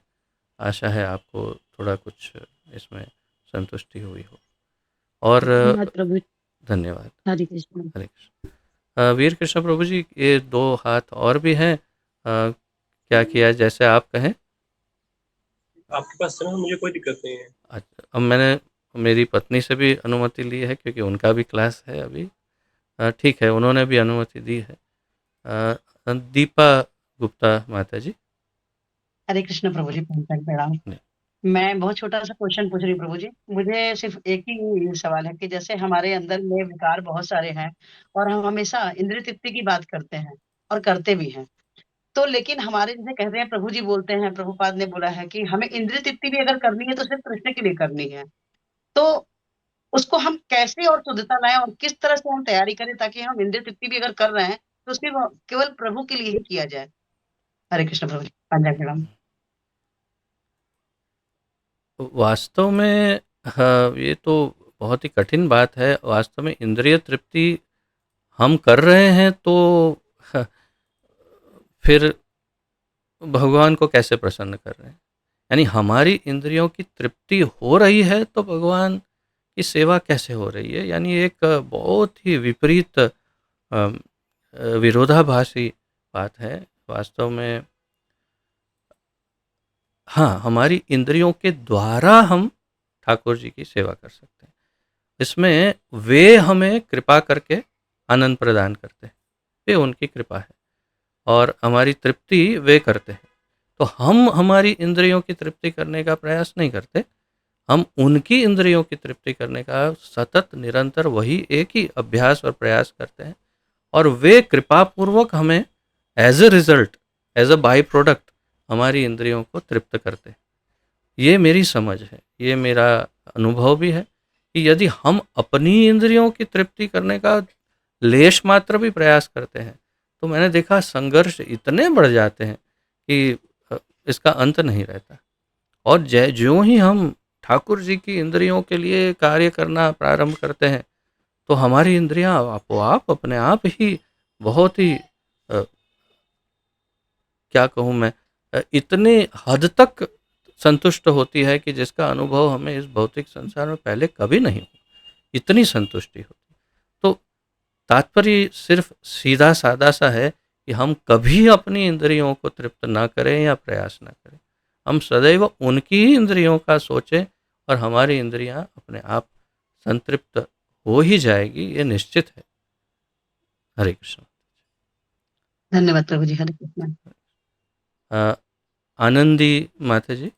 आशा है आपको थोड़ा कुछ इसमें संतुष्टि हुई हो। और धन्यवाद प्रभु। धन्यवाद। हरे कृष्ण। हरे कृष्ण। वीर कृष्ण प्रभु जी, ये 2 हाथ और भी हैं, क्या किया जैसे आप कहें। आपके पास समय, मुझे कोई दिक्कत नहीं है। अच्छा, अब मैंने मेरी पत्नी से भी अनुमति ली है क्योंकि उनका भी क्लास है अभी। ठीक है, उन्होंने भी अनुमति दी है। दीपा गुप्ता माता जी। हरे कृष्ण प्रभु जी, पंचांग प्रणाम। नहीं। मैं बहुत छोटा सा क्वेश्चन पूछ रही हूँ प्रभु जी। मुझे सिर्फ एक ही सवाल है कि जैसे हमारे अंदर में विकार बहुत सारे हैं और हम हमेशा इंद्रिय तृप्ति की बात करते हैं और करते भी हैं, तो लेकिन हमारे जैसे कहते हैं, प्रभु जी बोलते हैं, प्रभुपाद ने बोला है कि हमें इंद्रिय तृप्ति भी अगर करनी है तो सिर्फ कृष्ण के लिए करनी है। तो उसको हम कैसे और शुद्धता लाएं और किस तरह से हम तैयारी करें ताकि हम इंद्रिय तृप्ति भी अगर कर रहे हैं तो सिर्फ केवल प्रभु के लिए ही किया जाए। हरे कृष्ण प्रभु जी, पंचांग प्रणाम। वास्तव में ये तो बहुत ही कठिन बात है। वास्तव में इंद्रिय तृप्ति हम कर रहे हैं तो फिर भगवान को कैसे प्रसन्न कर रहे हैं। यानी हमारी इंद्रियों की तृप्ति हो रही है तो भगवान की सेवा कैसे हो रही है। यानी एक बहुत ही विपरीत विरोधाभासी बात है वास्तव में। हाँ, हमारी इंद्रियों के द्वारा हम ठाकुर जी की सेवा कर सकते हैं। इसमें वे हमें कृपा करके आनंद प्रदान करते हैं, ये उनकी कृपा है और हमारी तृप्ति वे करते हैं। तो हम हमारी इंद्रियों की तृप्ति करने का प्रयास नहीं करते, हम उनकी इंद्रियों की तृप्ति करने का सतत निरंतर वही एक ही अभ्यास और प्रयास करते हैं और वे कृपापूर्वक हमें as a result, as a by product हमारी इंद्रियों को तृप्त करते हैं। ये मेरी समझ है, ये मेरा अनुभव भी है कि यदि हम अपनी इंद्रियों की तृप्ति करने का लेश मात्र भी प्रयास करते हैं तो मैंने देखा संघर्ष इतने बढ़ जाते हैं कि इसका अंत नहीं रहता। और ज्यों ही हम ठाकुर जी की इंद्रियों के लिए कार्य करना प्रारंभ करते हैं तो हमारी इंद्रियां आपो आप अपने आप ही बहुत ही क्या कहूँ मैं, इतने हद तक संतुष्ट होती है कि जिसका अनुभव हमें इस भौतिक संसार में पहले कभी नहीं हुआ, इतनी संतुष्टि होती। तो तात्पर्य सिर्फ सीधा सादा सा है कि हम कभी अपनी इंद्रियों को तृप्त ना करें या प्रयास ना करें, हम सदैव उनकी ही इंद्रियों का सोचें और हमारी इंद्रियां अपने आप संतृप्त हो ही जाएगी, ये निश्चित है। हरे कृष्ण। धन्यवाद प्रभु जी। हरे कृष्ण। आनंदी माता जी।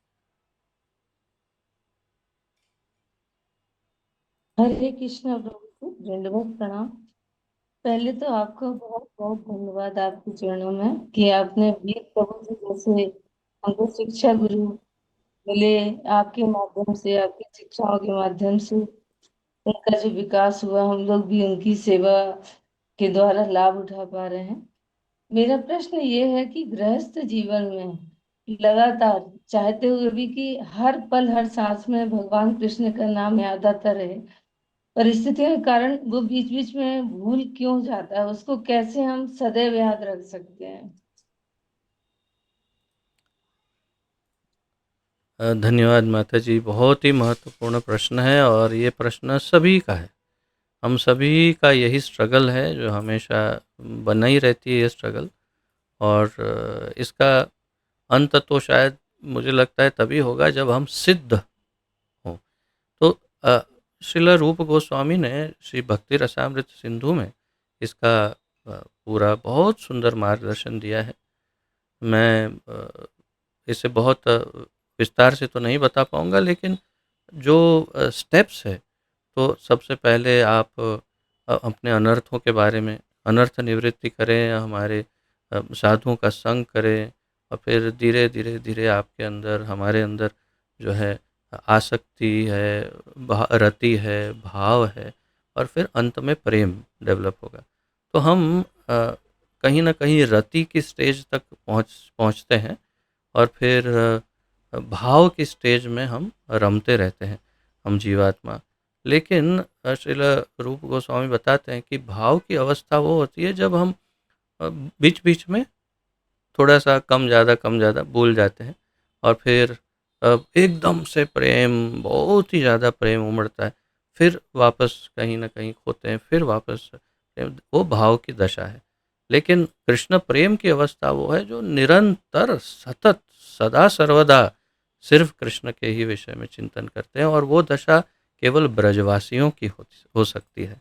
हरे कृष्णा प्रभु जी, दंडवत प्रणाम। पहले तो आपका बहुत बहुत धन्यवाद आपके चरणों में कि आपने वीर प्रभु जी जैसे हमको शिक्षा गुरु मिले, आपके माध्यम से, आपकी शिक्षाओं के माध्यम से उनका जो विकास हुआ, हम लोग भी उनकी सेवा के द्वारा लाभ उठा पा रहे हैं। मेरा प्रश्न ये है कि गृहस्थ जीवन में लगातार चाहते हुए भी कि हर पल हर सांस में भगवान कृष्ण का नाम याद आता रहे, परिस्थितियों के कारण वो बीच बीच में भूल क्यों जाता है, उसको कैसे हम सदैव याद रख सकते हैं? धन्यवाद माता जी, बहुत ही महत्वपूर्ण प्रश्न है और ये प्रश्न सभी का है, हम सभी का यही स्ट्रगल है जो हमेशा बना ही रहती है ये स्ट्रगल। और इसका अंत तो शायद मुझे लगता है तभी होगा जब हम सिद्ध हों। तो श्रील रूप गोस्वामी ने श्री भक्ति रसामृत सिंधु में इसका पूरा बहुत सुंदर मार्गदर्शन दिया है। मैं इसे बहुत विस्तार से तो नहीं बता पाऊंगा, लेकिन जो स्टेप्स है, तो सबसे पहले आप अपने अनर्थों के बारे में अनर्थ निवृत्ति करें, हमारे साधुओं का संग करें और फिर धीरे धीरे धीरे आपके अंदर हमारे अंदर जो है आसक्ति है, रति है, भाव है और फिर अंत में प्रेम डेवलप होगा। तो हम कहीं ना कहीं रति की स्टेज तक पहुंचते हैं और फिर भाव की स्टेज में हम रमते रहते हैं, हम जीवात्मा। लेकिन श्रील रूप गोस्वामी बताते हैं कि भाव की अवस्था वो होती है जब हम बीच बीच में थोड़ा सा कम ज़्यादा भूल जाते हैं और फिर एकदम से प्रेम, बहुत ही ज़्यादा प्रेम उमड़ता है, फिर वापस कहीं ना कहीं खोते हैं, फिर वापस प्रेम, वो भाव की दशा है। लेकिन कृष्ण प्रेम की अवस्था वो है जो निरंतर सतत सदा सर्वदा सिर्फ कृष्ण के ही विषय में चिंतन करते हैं, और वो दशा केवल ब्रजवासियों की हो सकती है।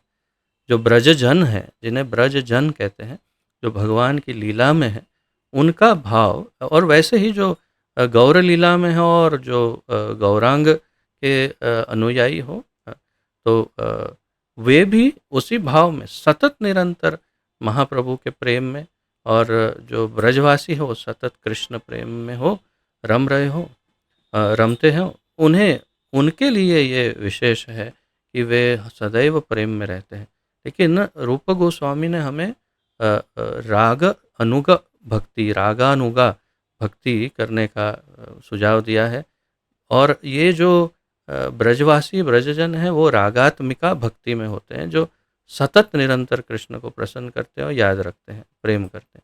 जो ब्रजजन है, जिन्हें ब्रजजन कहते हैं, जो भगवान की लीला में है, उनका भाव, और वैसे ही जो गौर लीला में हो और जो गौरांग के अनुयायी हो, तो वे भी उसी भाव में सतत निरंतर महाप्रभु के प्रेम में, और जो ब्रजवासी हो सतत कृष्ण प्रेम में हो, रम रहे हो, रमते हैं, उन्हें उनके लिए ये विशेष है कि वे सदैव प्रेम में रहते हैं। लेकिन रूप गोस्वामी ने हमें राग अनुग भक्ति, रागानुगा भक्ति करने का सुझाव दिया है। और ये जो ब्रजवासी ब्रजजन हैं वो रागात्मिका भक्ति में होते हैं, जो सतत निरंतर कृष्ण को प्रसन्न करते हैं और याद रखते हैं, प्रेम करते हैं।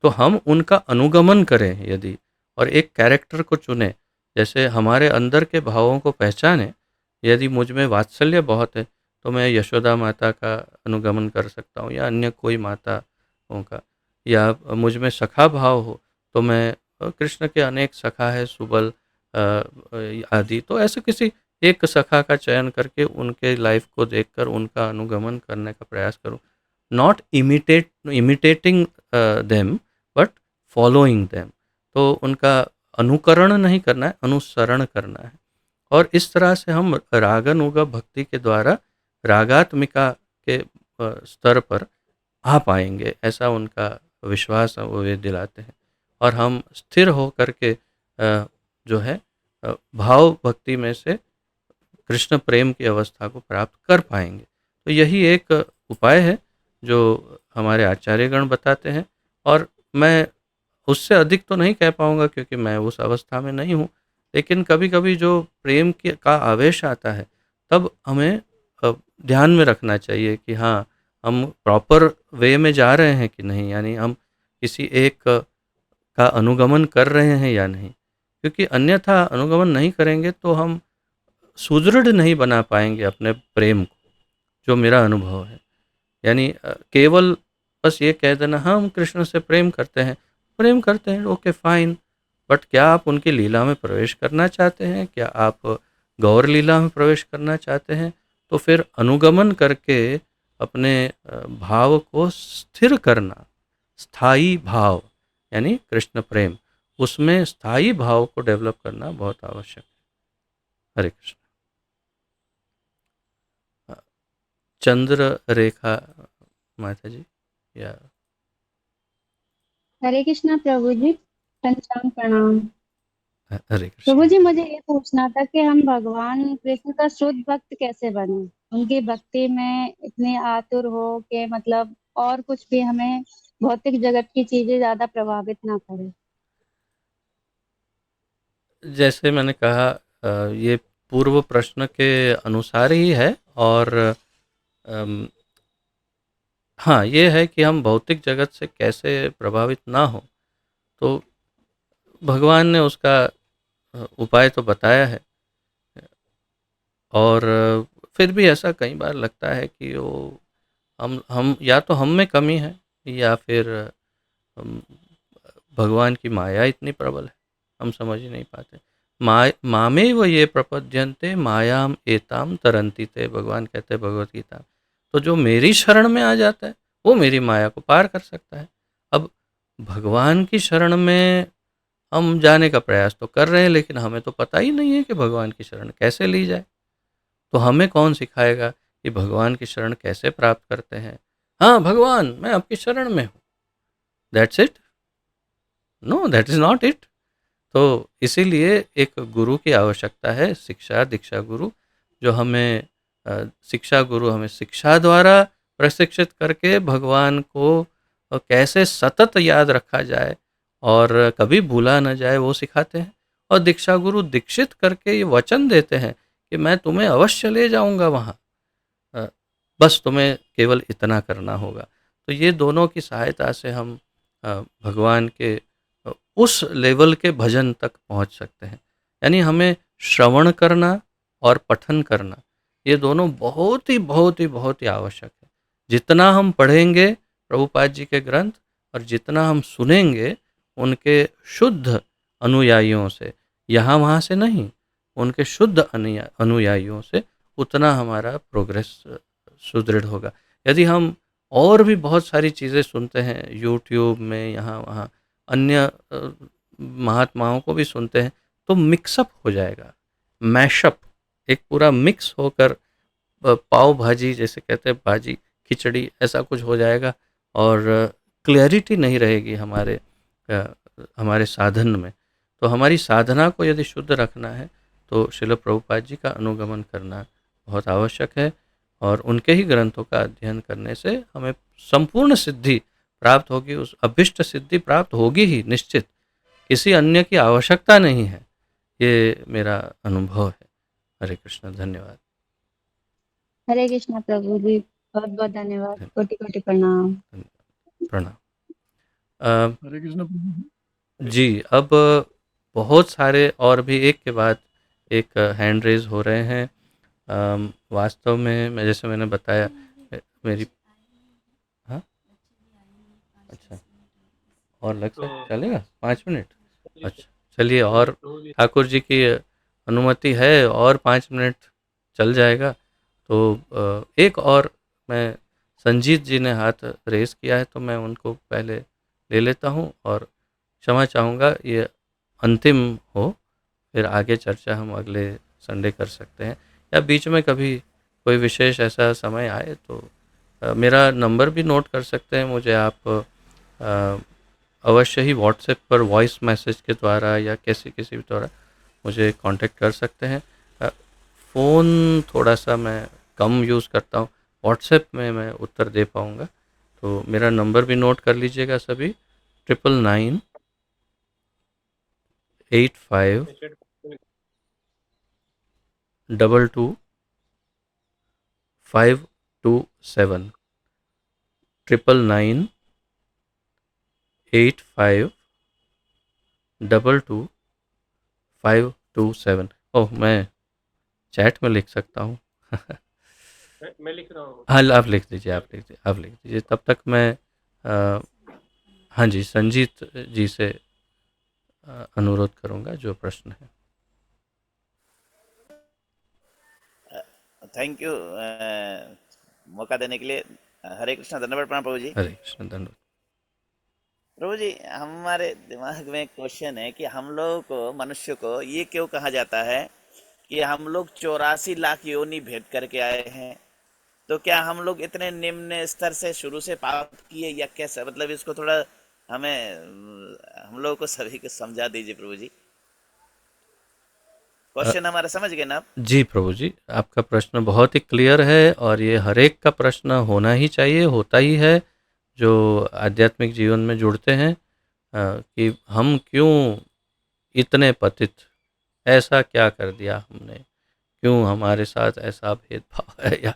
तो हम उनका अनुगमन करें यदि, और एक कैरेक्टर को चुने, जैसे हमारे अंदर के भावों को पहचाने। यदि मुझ में वात्सल्य बहुत है तो मैं यशोदा माता का अनुगमन कर सकता हूँ या अन्य कोई माताओं का, या मुझ में सखा भाव हो तो मैं कृष्ण के अनेक सखा है, सुबल आदि, तो ऐसे किसी एक सखा का चयन करके उनके लाइफ को देखकर उनका अनुगमन करने का प्रयास करूँ। Not imitating them but following them. तो उनका अनुकरण नहीं करना है, अनुसरण करना है। और इस तरह से हम रागानुग भक्ति के द्वारा रागात्मिका के स्तर पर आ पाएंगे, ऐसा उनका विश्वास वो वे दिलाते हैं। और हम स्थिर हो करके जो है भाव भक्ति में से कृष्ण प्रेम की अवस्था को प्राप्त कर पाएंगे। तो यही एक उपाय है जो हमारे आचार्यगण बताते हैं, और मैं उससे अधिक तो नहीं कह पाऊंगा क्योंकि मैं उस अवस्था में नहीं हूँ। लेकिन कभी-कभी जो प्रेम के का आवेश आता है, तब हमें ध्यान में रखना चाहिए कि हाँ, हम प्रॉपर वे में जा रहे हैं कि नहीं, यानी हम किसी एक का अनुगमन कर रहे हैं या नहीं। क्योंकि अन्यथा अनुगमन नहीं करेंगे तो हम सुदृढ़ नहीं बना पाएँगे अपने प्रेम को, जो मेरा अनुभव है। यानी केवल बस ये कह देना हाँ, हम कृष्ण से प्रेम करते हैं, ओके फाइन, बट क्या आप उनकी लीला में प्रवेश करना चाहते हैं? क्या आप गौर लीला में प्रवेश करना चाहते हैं? तो फिर अनुगमन करके अपने भाव को स्थिर करना, स्थायी भाव यानी कृष्ण प्रेम, उसमें स्थायी भाव को डेवलप करना बहुत आवश्यक है। हरे कृष्ण। चंद्र रेखा माता जी या हरे कृष्णा प्रभु जी, पंचांग प्रणाम। हरे प्रभु कृष्ण। जी, मुझे ये पूछना था कि हम भगवान कृष्ण का शुद्ध भक्त कैसे बने, उनकी भक्ति में इतने आतुर हो कि मतलब और कुछ भी हमें भौतिक जगत की चीजें ज्यादा प्रभावित ना करे। जैसे मैंने कहा ये पूर्व प्रश्न के अनुसार ही है, और अम, हाँ, ये है कि हम भौतिक जगत से कैसे प्रभावित ना हो, तो भगवान ने उसका उपाय तो बताया है। और फिर भी ऐसा कई बार लगता है कि वो हम या तो हम में कमी है, या फिर हम, भगवान की माया इतनी प्रबल है, हम समझ ही नहीं पाते। मामेव ये प्रपद्यन्ते मायाम एताम तरंती ते, भगवान कहते हैं भगवत गीता में। तो जो मेरी शरण में आ जाता है वो मेरी माया को पार कर सकता है। अब भगवान की शरण में हम जाने का प्रयास तो कर रहे हैं, लेकिन हमें तो पता ही नहीं है कि भगवान की शरण कैसे ली जाए। तो हमें कौन सिखाएगा कि भगवान की शरण कैसे प्राप्त करते हैं? हाँ भगवान, मैं आपकी शरण में हूँ, that's it? No, that is not it. तो इसीलिए एक गुरु की आवश्यकता है, शिक्षा दीक्षा गुरु, जो हमें शिक्षा गुरु हमें शिक्षा द्वारा प्रशिक्षित करके भगवान को कैसे सतत याद रखा जाए और कभी भूला न जाए, वो सिखाते हैं। और दीक्षा गुरु दीक्षित करके ये वचन देते हैं कि मैं तुम्हें अवश्य ले जाऊंगा वहाँ, अ, बस तुम्हें केवल इतना करना होगा। तो ये दोनों की सहायता से हम भगवान के उस लेवल के भजन तक पहुंच सकते हैं। यानी हमें श्रवण करना और पठन करना, ये दोनों बहुत ही आवश्यक है। जितना हम पढ़ेंगे प्रभुपाद जी के ग्रंथ, और जितना हम सुनेंगे उनके शुद्ध अनुयायियों से, यहाँ वहाँ से नहीं, उनके शुद्ध अनुयायियों से, उतना हमारा प्रोग्रेस सुदृढ़ होगा। यदि हम और भी बहुत सारी चीज़ें सुनते हैं यूट्यूब में, यहाँ वहाँ अन्य महात्माओं को भी सुनते हैं, तो मिक्सअप हो जाएगा, मैशअप, एक पूरा मिक्स होकर पाव भाजी जैसे कहते हैं, भाजी खिचड़ी ऐसा कुछ हो जाएगा, और क्लैरिटी नहीं रहेगी हमारे साधन में। तो हमारी साधना को यदि शुद्ध रखना है तो श्रील प्रभुपाद जी का अनुगमन करना बहुत आवश्यक है, और उनके ही ग्रंथों का अध्ययन करने से हमें संपूर्ण सिद्धि प्राप्त होगी, उस अभिष्ट सिद्धि प्राप्त होगी ही निश्चित, किसी अन्य की आवश्यकता नहीं है। ये मेरा अनुभव है। हरे कृष्ण, धन्यवाद। हरे कृष्णा प्रभु जी, बहुत बहुत धन्यवाद, कोटि कोटि प्रणाम। प्रणाम। हरे कृष्ण प्रभु जी, अब बहुत सारे और भी एक के बाद एक हैंड रेज हो रहे हैं। वास्तव में मैं जैसे मैंने बताया मेरी, हाँ अच्छा, और लग तो सकता चलेगा 5 मिनट? अच्छा चलिए, और ठाकुर जी की अनुमति है और 5 मिनट चल जाएगा। तो एक और, मैं संजीत जी ने हाथ रेस किया है तो मैं उनको पहले ले लेता हूँ, और क्षमा चाहूँगा ये अंतिम हो, फिर आगे चर्चा हम अगले संडे कर सकते हैं, या बीच में कभी कोई विशेष ऐसा समय आए तो मेरा नंबर भी नोट कर सकते हैं। मुझे आप अवश्य ही व्हाट्सएप पर वॉइस मैसेज के द्वारा या किसी भी द्वारा मुझे कांटेक्ट कर सकते हैं। फ़ोन थोड़ा सा मैं कम यूज़ करता हूँ, व्हाट्सएप में मैं उत्तर दे पाऊँगा। तो मेरा नंबर भी नोट कर लीजिएगा सभी, 9995 527 9998522 ओह, मैं चैट में लिख सकता हूँ। मैं लिख रहा हूँ। हाँ, आप लिख दीजिए, आप लिख दीजिए। तब तक मैं हाँ जी, संजीत जी से अनुरोध करूँगा जो प्रश्न है। थैंक यू मौका देने के लिए। हरे कृष्णा, धन्यवाद प्रणाम प्रभु जी। हरे कृष्ण, धन्यवाद प्रभु जी, हमारे दिमाग में क्वेश्चन है कि हम लोगों को, मनुष्य को ये क्यों कहा जाता है कि हम लोग 84 लाख योनि भेद करके आए हैं? तो क्या हम लोग इतने निम्न स्तर से शुरू से पाप किए या कैसा? मतलब इसको थोड़ा हमें, हम लोगों को सभी को समझा दीजिए प्रभु जी। क्वेश्चन हमारा समझ गए ना आप? जी प्रभु जी, आपका प्रश्न बहुत ही क्लियर है और ये हर एक का प्रश्न होना ही चाहिए, होता ही है जो आध्यात्मिक जीवन में जुड़ते हैं, कि हम क्यों इतने पतित, ऐसा क्या कर दिया हमने, क्यों हमारे साथ ऐसा भेदभाव है या।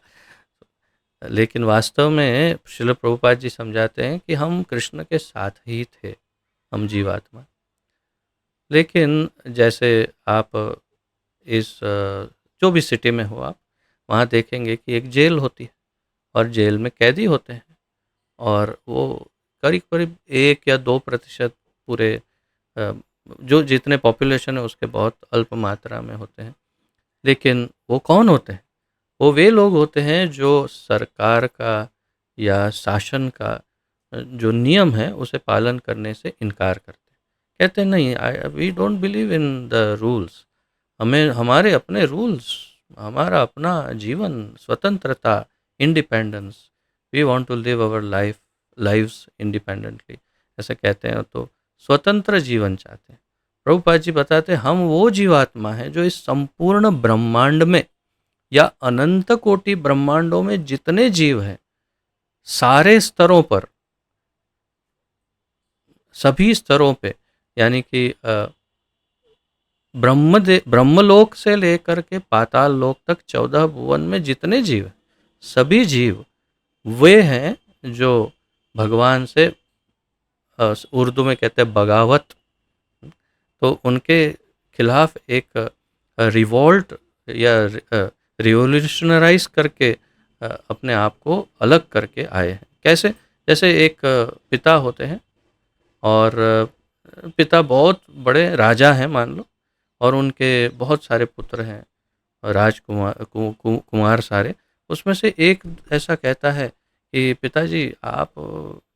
लेकिन वास्तव में श्रील प्रभुपाद जी समझाते हैं कि हम कृष्ण के साथ ही थे, हम जीवात्मा। लेकिन जैसे आप इस जो भी सिटी में हो आप, वहाँ देखेंगे कि एक जेल होती है और जेल में कैदी होते हैं, और वो करीब करीब 1 या 2% पूरे जो जितने पॉपुलेशन है उसके बहुत अल्प मात्रा में होते हैं। लेकिन वो कौन होते हैं? वो वे लोग होते हैं जो सरकार का या शासन का जो नियम है उसे पालन करने से इनकार करते हैं। कहते हैं नहीं, we don't believe in the rules, हमें हमारे अपने रूल्स, हमारा अपना जीवन, स्वतंत्रता, independence, we want to live our lives independently, ऐसे कहते हैं। तो स्वतंत्र जीवन चाहते हैं। प्रभुपाद जी बताते हैं हम वो जीवात्मा हैं जो इस संपूर्ण ब्रह्मांड में या अनंत कोटि ब्रह्मांडों में जितने जीव हैं, सारे स्तरों पर, सभी स्तरों पे, यानी कि ब्रह्मलोक से लेकर के पाताल लोक तक 14 भुवन में जितने जीव हैं, सभी जीव वे हैं जो भगवान से, उर्दू में कहते हैं बगावत, तो उनके खिलाफ एक रिवोल्ट या रिवोल्यूशनराइज करके अपने आप को अलग करके आए हैं। कैसे? जैसे एक पिता होते हैं और पिता बहुत बड़े राजा हैं मान लो, और उनके बहुत सारे पुत्र हैं, राजकुमार कुमार सारे। उसमें से एक ऐसा कहता है कि पिताजी आप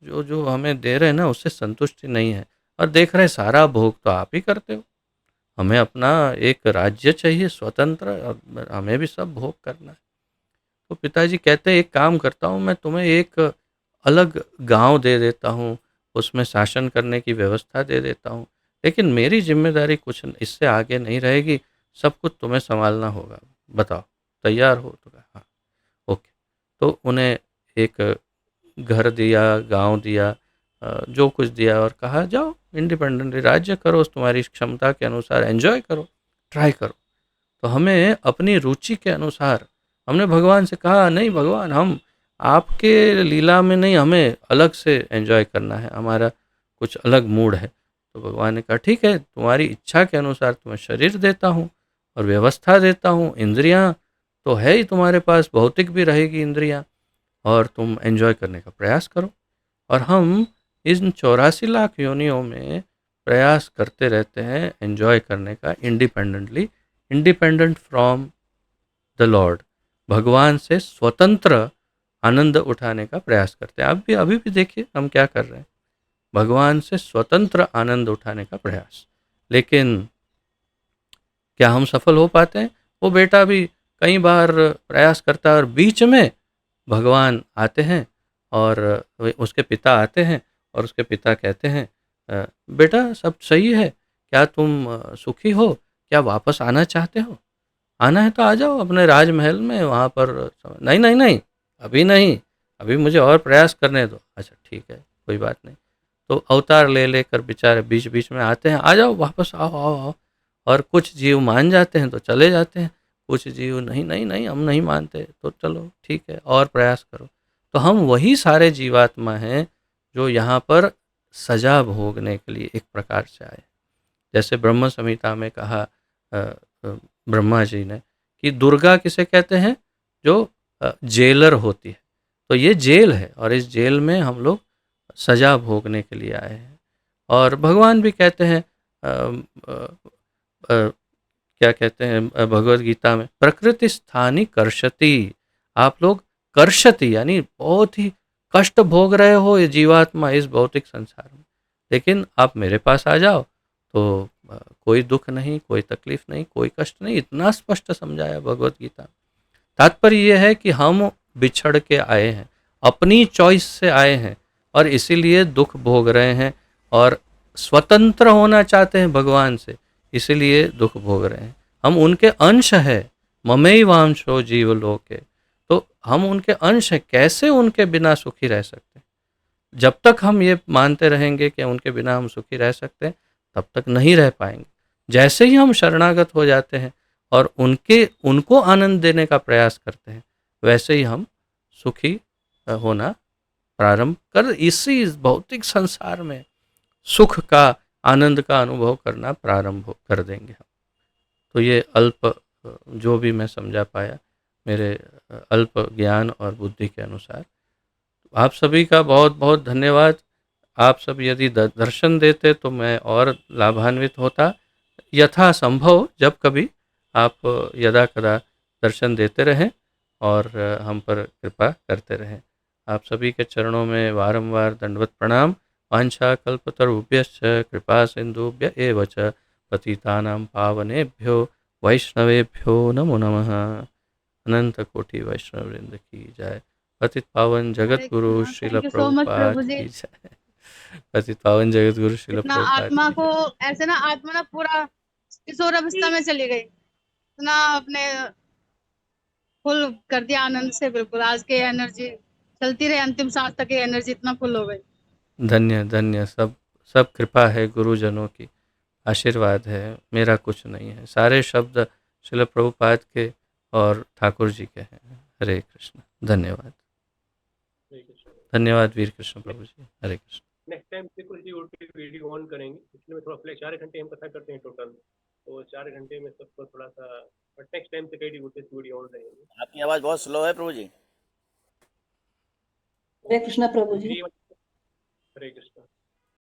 जो जो हमें दे रहे हैं ना उससे संतुष्टि नहीं है, और देख रहे हैं सारा भोग तो आप ही करते हो, हमें अपना एक राज्य चाहिए स्वतंत्र, और हमें भी सब भोग करना है। तो पिताजी कहते हैं एक काम करता हूँ, मैं तुम्हें एक अलग गांव दे देता हूँ, उसमें शासन करने की व्यवस्था दे देता हूँ, लेकिन मेरी जिम्मेदारी कुछ इससे आगे नहीं रहेगी, सब कुछ तुम्हें संभालना होगा, बताओ तैयार हो? तो कहा हाँ, ओके। तो उन्हें एक घर दिया, गांव दिया, जो कुछ दिया, और कहा जाओ इंडिपेंडेंटली राज्य करो, तुम्हारी क्षमता के अनुसार एंजॉय करो, ट्राई करो। तो हमें अपनी रुचि के अनुसार, हमने भगवान से कहा नहीं भगवान, हम आपके लीला में नहीं, हमें अलग से एंजॉय करना है, हमारा कुछ अलग मूड है। तो भगवान ने कहा ठीक है, तुम्हारी इच्छा के अनुसार तुम्हें शरीर देता हूँ और व्यवस्था देता हूँ, इंद्रियाँ तो है ही तुम्हारे पास, भौतिक भी रहेगी इंद्रियाँ, और तुम एंजॉय करने का प्रयास करो। और हम इन 84 लाख योनियों में प्रयास करते रहते हैं एंजॉय करने का, independently, independent from the Lord, भगवान से स्वतंत्र आनंद उठाने का प्रयास करते हैं। आप भी अभी भी देखिए हम क्या कर रहे हैं, भगवान से स्वतंत्र आनंद उठाने का प्रयास। लेकिन क्या हम सफल हो पाते हैं? वो बेटा भी कई बार प्रयास करता है और बीच में भगवान आते हैं, और उसके पिता आते हैं और उसके पिता कहते हैं बेटा सब सही है, क्या तुम सुखी हो, क्या वापस आना चाहते हो? आना है तो आ जाओ अपने राजमहल में, वहाँ पर। नहीं नहीं नहीं, अभी नहीं, अभी मुझे और प्रयास करने दो। अच्छा ठीक है, कोई बात नहीं। तो अवतार ले लेकर बेचारे बीच बीच में आते हैं, आ जाओ वापस, आओ आओ आओ। और कुछ जीव मान जाते हैं तो चले जाते हैं, कुछ जीव नहीं नहीं नहीं हम नहीं मानते, तो चलो ठीक है और प्रयास करो। तो हम वही सारे जीवात्मा हैं जो यहाँ पर सजा भोगने के लिए एक प्रकार से आए। जैसे ब्रह्म संहिता में कहा ब्रह्मा जी ने कि दुर्गा किसे कहते हैं, जो जेलर होती है। तो ये जेल है और इस जेल में हम लोग सजा भोगने के लिए आए हैं। और भगवान भी कहते हैं क्या कहते हैं भगवत गीता में, प्रकृति स्थानी कर्षति। आप लोग कर्षति यानी बहुत ही कष्ट भोग रहे हो ये जीवात्मा इस भौतिक संसार में, लेकिन आप मेरे पास आ जाओ तो कोई दुख नहीं, कोई तकलीफ नहीं, कोई कष्ट नहीं। इतना स्पष्ट समझाया भगवत गीता। तात्पर्य यह है कि हम बिछड़ के आए हैं, अपनी चॉइस से आए हैं और इसीलिए दुख भोग रहे हैं और स्वतंत्र होना चाहते हैं भगवान से, इसीलिए दुख भोग रहे हैं। हम उनके अंश है, ममैवांशो जीवलोके। तो हम उनके अंश हैं, कैसे उनके बिना सुखी रह सकते हैं? जब तक हम ये मानते रहेंगे कि उनके बिना हम सुखी रह सकते हैं, तब तक नहीं रह पाएंगे। जैसे ही हम शरणागत हो जाते हैं और उनको आनंद देने का प्रयास करते हैं, वैसे ही हम सुखी होना प्रारंभ कर इसी भौतिक संसार में सुख का, आनंद का अनुभव करना प्रारंभ कर देंगे हम। तो ये अल्प जो भी मैं समझा पाया मेरे अल्प ज्ञान और बुद्धि के अनुसार, आप सभी का बहुत बहुत धन्यवाद। आप सब यदि दर्शन देते तो मैं और लाभान्वित होता। यथासंभव जब कभी आप यदा कदा दर्शन देते रहें और हम पर कृपा करते रहें। आप सभी के चरणों में बारंबार दंडवत प्रणाम। वांछा कल्पतरुभ्यश्च कृपा सिंधुभ्य एव च पतितानां पावनेभ्यो वैष्णवेभ्यो नमो नमः। अनंत कोटि वैष्णव वृंद की जय। पतित पावन जगत गुरु Srila thank you so much Prabhupada Prabhu ji. की जय। पतित पावन जगत गुरु श्रील इतना प्रभुपाद आत्मा की को जय। ऐसे ना आत्मा ना पूरा किशोर अवस्था में चली गई, इतना अपने फुल कर दिया आनंद से। बिल्कुल आज की एनर्जी चलती रहे, अंतिम सांस तक की एनर्जी इतना फुल हो गई। धन्य धन्य, सब कृपा है गुरुजनों की, आशीर्वाद है, मेरा कुछ नहीं है। सारे शब्द श्रील प्रभुपाद के और ठाकुर जी के हैं। हरे कृष्ण। धन्यवाद। हरे कृष्ण। धन्यवाद वीर कृष्ण प्रभु जी। हरे कृष्ण। नेक्स्ट टाइम बिल्कुल जी वीडियो ऑन करेंगे। इसलिए मैं थोड़ा फ्लैश 4 घंटे हम कथा करते हैं टोटल, तो 4 घंटे में सबको थोड़ा सा, बट नेक्स्ट टाइम से कई डिवोटीज वीडियो ऑन रहेंगे। आपकी आवाज बहुत स्लो है प्रभु जी। हरे कृष्णा प्रभु जी। हरे कृष्ण।